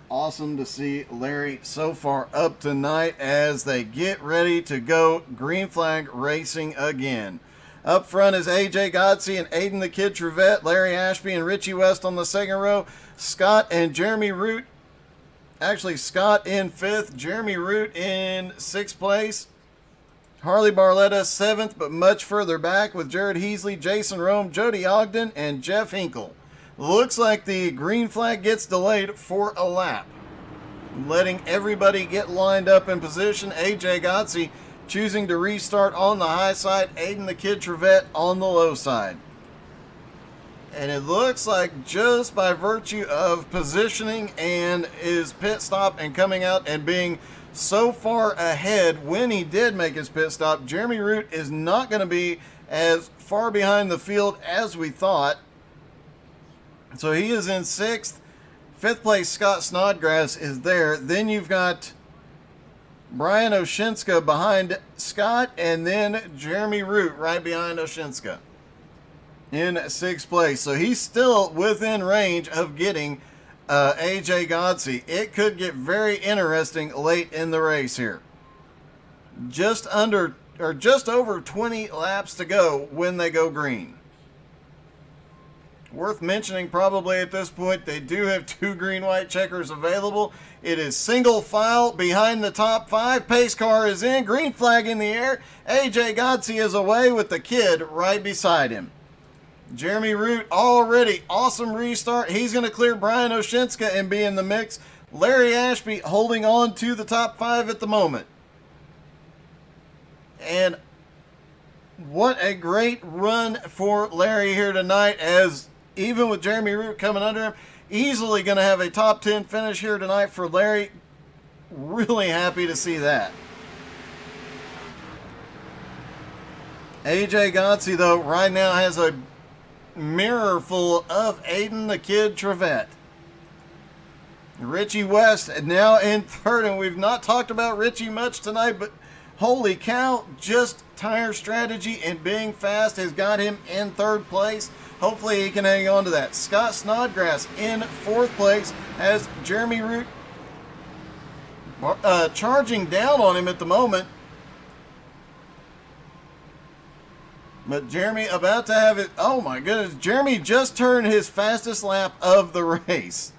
Speaker 1: Awesome to see Larry so far up tonight as they get ready to go green flag racing again. Up front is AJ Godsey and Aiden the Kid Trevette, Larry Ashby and Richie West on the 2nd row, Scott and Jeremy Root. Actually, Scott in 5th, Jeremy Root in 6th place, Harley Barletta 7th, but much further back with Jared Heasley, Jason Rome, Jody Ogden, and Jeff Hinkle. Looks like the green flag gets delayed for a lap, letting everybody get lined up in position. AJ Godsey choosing to restart on the high side, Aiden the Kid Trevette on the low side. And it looks like just by virtue of positioning and his pit stop and coming out and being so far ahead when he did make his pit stop, Jeremy Root is not going to be as far behind the field as we thought. So he is in 6th. 5th place, Scott Snodgrass is there. Then you've got Brian Oshinska behind Scott, and then Jeremy Root right behind Oshinska in 6th place. So he's still within range of getting AJ Godsey. It could get very interesting late in the race here. Just over 20 laps to go when they go green. Worth mentioning probably at this point, they do have 2 green-white checkers available. It is single file behind the top 5. Pace car is in, green flag in the air. AJ Godsey is away with the kid right beside him. Jeremy Root already awesome restart. He's going to clear Brian Oshinska and be in the mix. Larry Ashby holding on to the top 5 at the moment. And what a great run for Larry here tonight, as even with Jeremy Root coming under him, easily going to have a top 10 finish here tonight for Larry. Really happy to see that. AJ Godsey, though, right now has a mirror full of Aiden the Kid Trevette. Richie West now in 3rd, and we've not talked about Richie much tonight, but holy cow, just tire strategy and being fast has got him in 3rd place. Hopefully he can hang on to that. Scott Snodgrass in 4th place has Jeremy Root charging down on him at the moment. But Jeremy about to have it. Oh my goodness. Jeremy just turned his fastest lap of the race.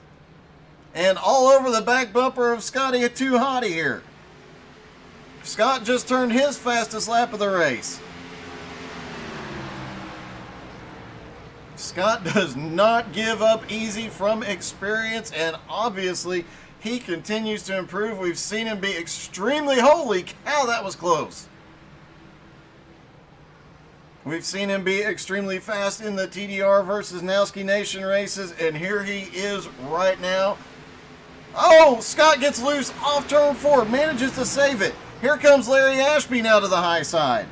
Speaker 1: And all over the back bumper of Scotty Too Hottie here. Scott just turned his fastest lap of the race. Scott does not give up easy from experience, and obviously he continues to improve. We've seen him be extremely, holy cow, that was close. We've seen him be extremely fast in the TDR versus Nowski Nation races, and here he is right now. Oh, Scott gets loose off turn 4, manages to save it. Here comes Larry Ashby now to the high side.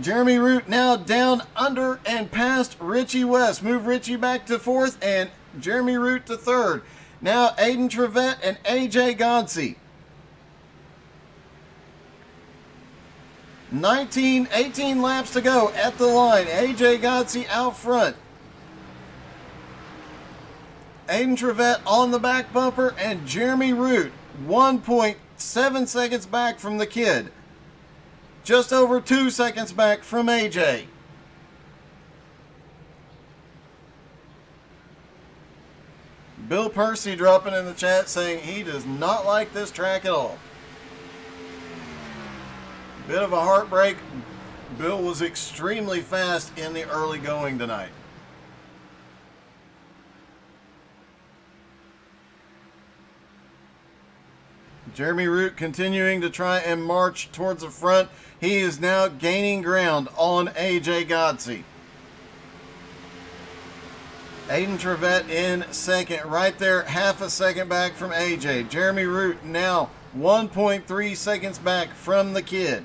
Speaker 1: Jeremy Root now down under and past Richie West. Move Richie back to 4th and Jeremy Root to 3rd. Now Aiden Trevette and AJ Godsey. 18 laps to go at the line. AJ Godsey out front. Aiden Trevette on the back bumper, and Jeremy Root 1.7 seconds back from the kid. Just over 2 seconds back from AJ. Bill Percy dropping in the chat saying he does not like this track at all. Bit of a heartbreak. Bill was extremely fast in the early going tonight. Jeremy Root continuing to try and march towards the front. He is now gaining ground on AJ Godsey. Aiden Trevette in second, right there, half a second back from AJ. Jeremy Root now 1.3 seconds back from the kid.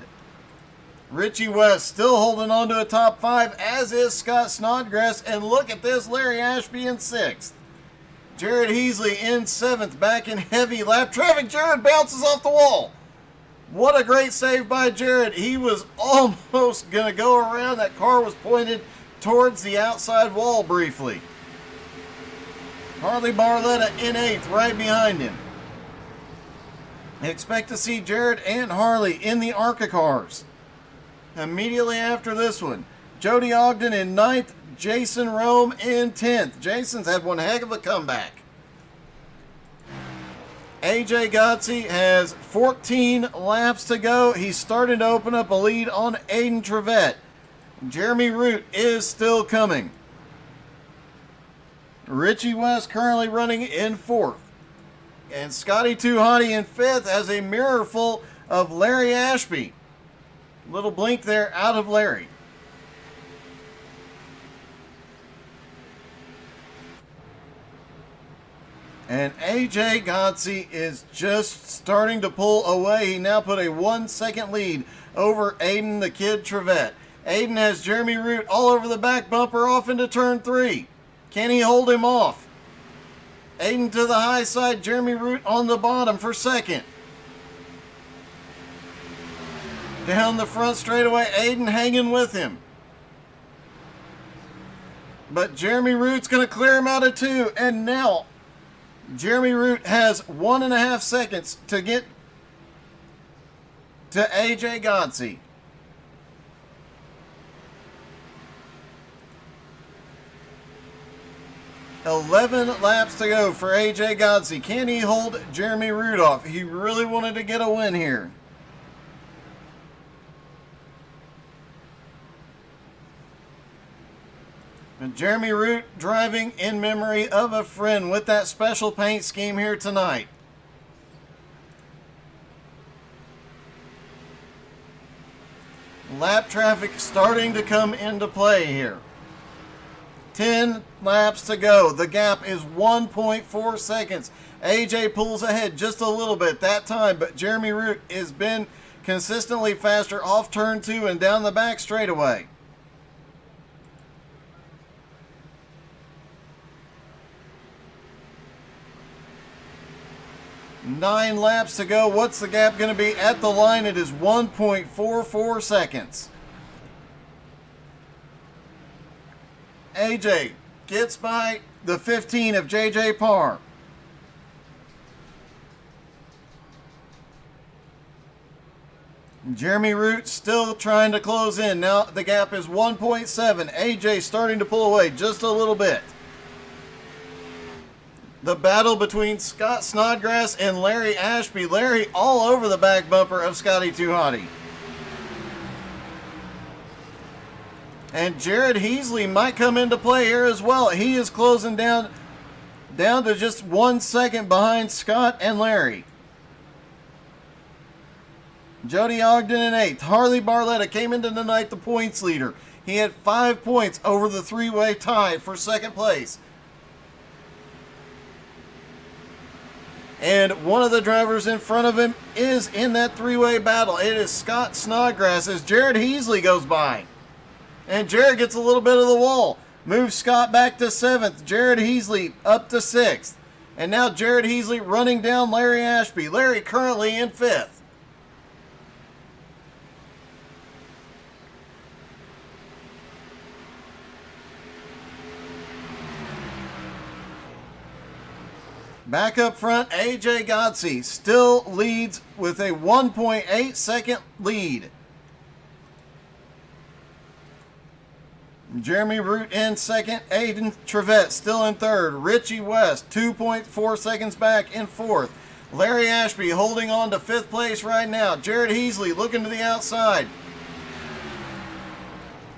Speaker 1: Richie West still holding on to a top 5, as is Scott Snodgrass. And look at this, Larry Ashby in 6th. Jared Heasley in 7th, back in heavy lap traffic. Jared bounces off the wall. What a great save by Jared. He was almost going to go around. That car was pointed towards the outside wall briefly. Harley Barletta in 8th, right behind him. Expect to see Jared and Harley in the ARCA cars immediately after this one. Jody Ogden in 9th, Jason Rome in 10th. Jason's had one heck of a comeback. AJ Godsey has 14 laps to go. He's starting to open up a lead on Aiden Trevette. Jeremy Root is still coming. Richie West currently running in 4th. And Scotty Too Hottie in 5th has a mirror full of Larry Ashby. Little blink there out of Larry. And AJ Godsey is just starting to pull away. He now put a 1 second lead over Aiden the Kid Trevette. Aiden has Jeremy Root all over the back bumper off into turn 3. Can he hold him off? Aiden to the high side, Jeremy Root on the bottom for 2nd. Down the front straightaway, Aiden hanging with him. But Jeremy Root's going to clear him out of 2. And now Jeremy Root has 1.5 seconds to get to AJ Godsey. $11 laps to go for AJ Godsey. Can he hold Jeremy Root off? He really wanted to get a win here. And Jeremy Root driving in memory of a friend with that special paint scheme here tonight. Lap traffic starting to come into play here. 10 laps to go. The gap is 1.4 seconds. AJ pulls ahead just a little bit that time, but Jeremy Root has been consistently faster off turn 2 and down the back straightaway. Nine laps to go. What's the gap going to be at the line? It is 1.44 seconds. AJ gets by the 15 of JJ Parr. Jeremy Root still trying to close in. Now the gap is 1.7. AJ starting to pull away just a little bit. The battle between Scott Snodgrass and Larry Ashby. Larry all over the back bumper of Scotty Too Hottie. And Jared Heasley might come into play here as well. He is closing down to just 1 second behind Scott and Larry. Jody Ogden in 8th. Harley Barletta came into the night the points leader. He had 5 points over the three-way tie for second place. And one of the drivers in front of him is in that three-way battle. It is Scott Snodgrass as Jared Heasley goes by. And Jared gets a little bit of the wall. Moves Scott back to 7th. Jared Heasley up to 6th. And now Jared Heasley running down Larry Ashby. Larry currently in 5th. Back up front, AJ Godsey still leads with a 1.8 second lead. Jeremy Root in 2nd, Aiden Trevette still in 3rd, Richie West 2.4 seconds back in 4th. Larry Ashby holding on to 5th place right now. Jared Heasley looking to the outside.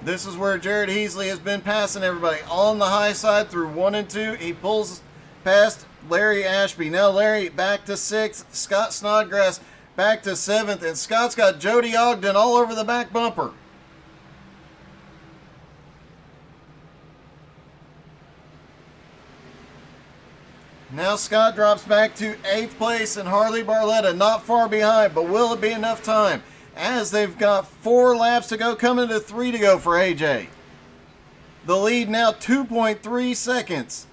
Speaker 1: This is where Jared Heasley has been passing everybody on the high side through 1 and 2. He pulls past Larry Ashby. Now Larry back to 6th. Scott Snodgrass back to 7th. And Scott's got Jody Ogden all over the back bumper. Now Scott drops back to 8th place and Harley Barletta not far behind, but will it be enough time? As they've got 4 laps to go, coming to 3 to go for AJ. The lead now 2.3 seconds.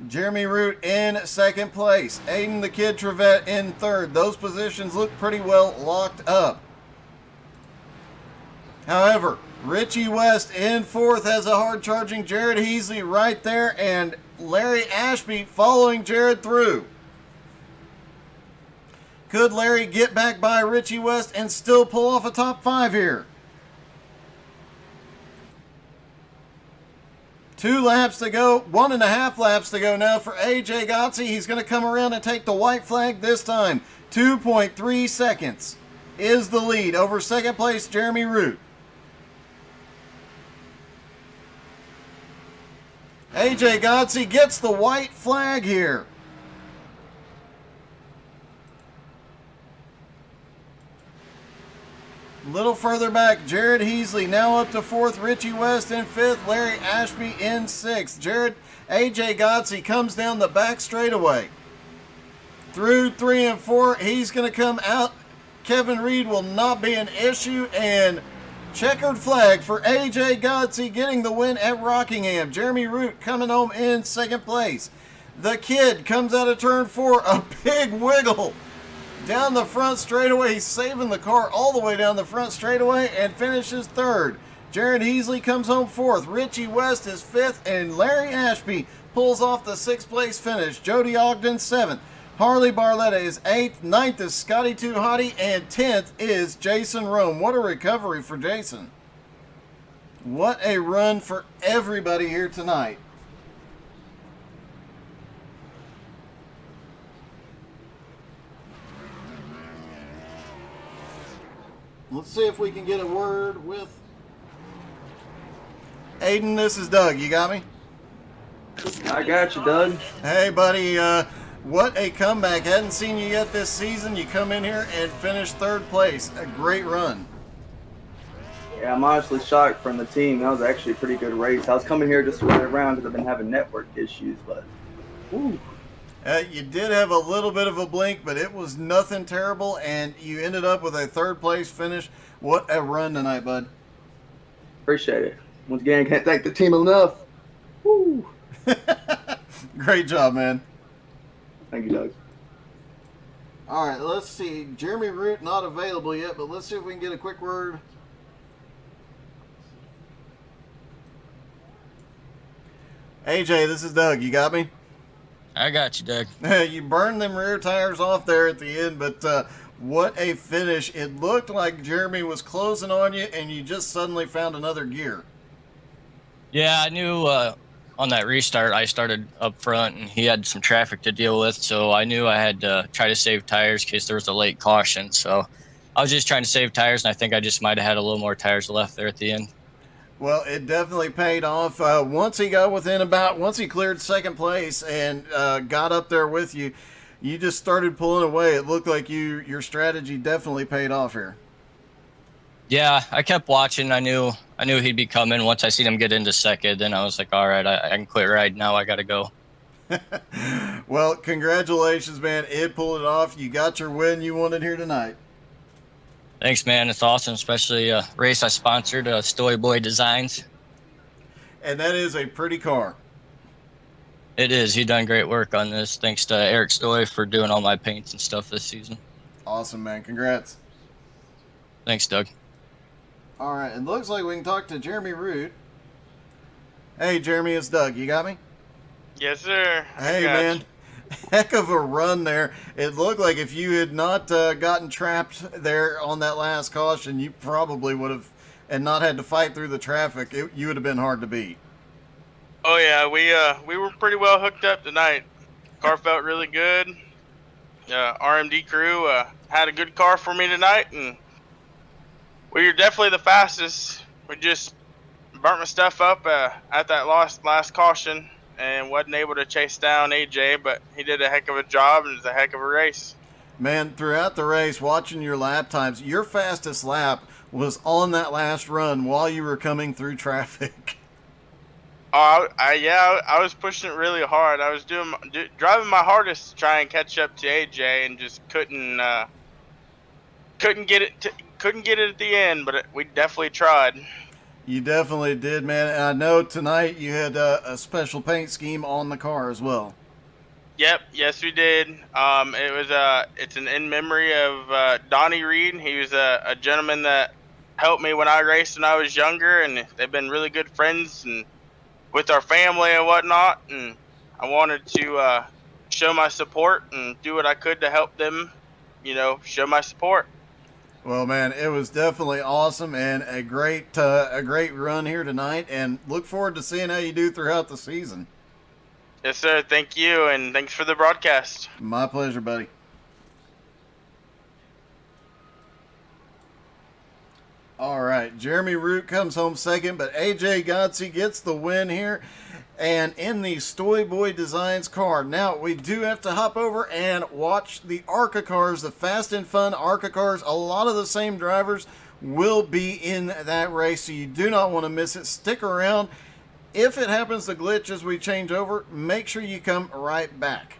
Speaker 1: Jeremy Root in 2nd place. Aiden the Kid Trevette in 3rd. Those positions look pretty well locked up. However, Richie West in 4th has a hard charging Jared Heasley right there, and Larry Ashby following Jared through. Could Larry get back by Richie West and still pull off a top 5 here? 2 laps to go, 1.5 laps to go now for AJ Godsey. He's going to come around and take the white flag this time. 2.3 seconds is the lead over 2nd place Jeremy Root. AJ Godsey gets the white flag here. Little further back, Jared Heasley now up to 4th, Richie West in 5th, Larry Ashby in 6th. AJ Godsey comes down the back straightaway. Through 3 and 4, he's going to come out. Kevin Reed will not be an issue, and checkered flag for AJ Godsey getting the win at Rockingham. Jeremy Root coming home in 2nd place. The Kid comes out of turn 4, a big wiggle. Down the front straightaway, he's saving the car all the way down the front straightaway and finishes 3rd. Jared Heasley comes home 4th. Richie West is 5th, and Larry Ashby pulls off the 6th place finish. Jody Ogden 7th. Harley Barletta is 8th. 9th is Scotty Too Hottie, and 10th is Jason Rome. What a recovery for Jason. What a run for everybody here tonight. Let's see if we can get a word with Aiden. This is Doug. You got me?
Speaker 7: I got you, Doug.
Speaker 1: Hey, buddy. What a comeback. Hadn't seen you yet this season. You come in here and finish 3rd place. A great run.
Speaker 7: Yeah, I'm honestly shocked from the team. That was actually a pretty good race. I was coming here just to run around because I've been having network issues, but whew.
Speaker 1: You did have a little bit of a blink, but it was nothing terrible, and you ended up with a 3rd place finish. What a run tonight, bud.
Speaker 7: Appreciate it. Once again, can't thank the team enough. Woo.
Speaker 1: Great job, man.
Speaker 7: Thank you, Doug.
Speaker 1: All right, let's see. Jeremy Root not available yet, but let's see if we can get a quick word. AJ, this is Doug. You got me?
Speaker 5: I got you, Doug.
Speaker 1: You burned them rear tires off there at the end, but What a finish. It looked like Jeremy was closing on you, and you just suddenly found another gear.
Speaker 5: Yeah, I knew on that restart I started up front and he had some traffic to deal with, so I knew I had to try to save tires in case there was a late caution. So I was just trying to save tires, and I think I just might have had a little more tires left there at the end.
Speaker 1: Well, it definitely paid off. Once he got once he cleared second place and got up there with you, you just started pulling away. It looked like your strategy definitely paid off here.
Speaker 5: Yeah, I kept watching. I knew he'd be coming. Once I seen him get into second, then I was like, all right, I can quit riding now. I got to go.
Speaker 1: Well, congratulations, man. It pulled it off. You got your win you wanted here tonight.
Speaker 5: Thanks, man. It's awesome, especially a race I sponsored, Stoy Boy Designs.
Speaker 1: And that is a pretty car.
Speaker 5: It is. He done great work on this. Thanks to Eric Stoy for doing all my paints and stuff this season.
Speaker 1: Awesome, man. Congrats.
Speaker 5: Thanks, Doug.
Speaker 1: All right, it looks like we can talk to Jeremy Root. Hey, Jeremy, it's Doug. You got me?
Speaker 8: Yes, sir.
Speaker 1: Hey, man. Heck of a run there. It looked like if you had not gotten trapped there on that last caution, you probably would have, and not had to fight through the traffic, you would have been hard to beat.
Speaker 8: Oh yeah, we were pretty well hooked up tonight. Car felt really good. RMD crew had a good car for me tonight, and we were definitely the fastest. We just burnt my stuff up at that last caution and wasn't able to chase down AJ, but he did a heck of a job and it was a heck of a race.
Speaker 1: Man, throughout the race, watching your lap times, your fastest lap was on that last run while you were coming through traffic.
Speaker 8: Oh, I was pushing it really hard. I was driving my hardest to try and catch up to AJ, and just couldn't get it at the end. But we definitely tried.
Speaker 1: You definitely did, man. And I know tonight you had a special paint scheme on the car as well.
Speaker 8: Yep, yes we did. It's an in memory of Donnie Reed. He was a gentleman that helped me when I raced when I was younger, and they've been really good friends and with our family and whatnot. And I wanted to show my support and do what I could to help them, show my support.
Speaker 1: Well, man, it was definitely awesome and a great run here tonight, and look forward to seeing how you do throughout the season.
Speaker 8: Yes, sir. Thank you, and thanks for the broadcast.
Speaker 1: My pleasure, buddy. All right, Jeremy Root comes home second, but AJ Godsey gets the win here, and in the Stoy Boy Designs car. Now, we do have to hop over and watch the ARCA cars, the Fast and Fun ARCA cars. A lot of the same drivers will be in that race, so you do not want to miss it. Stick around. If it happens to glitch as we change over, make sure you come right back.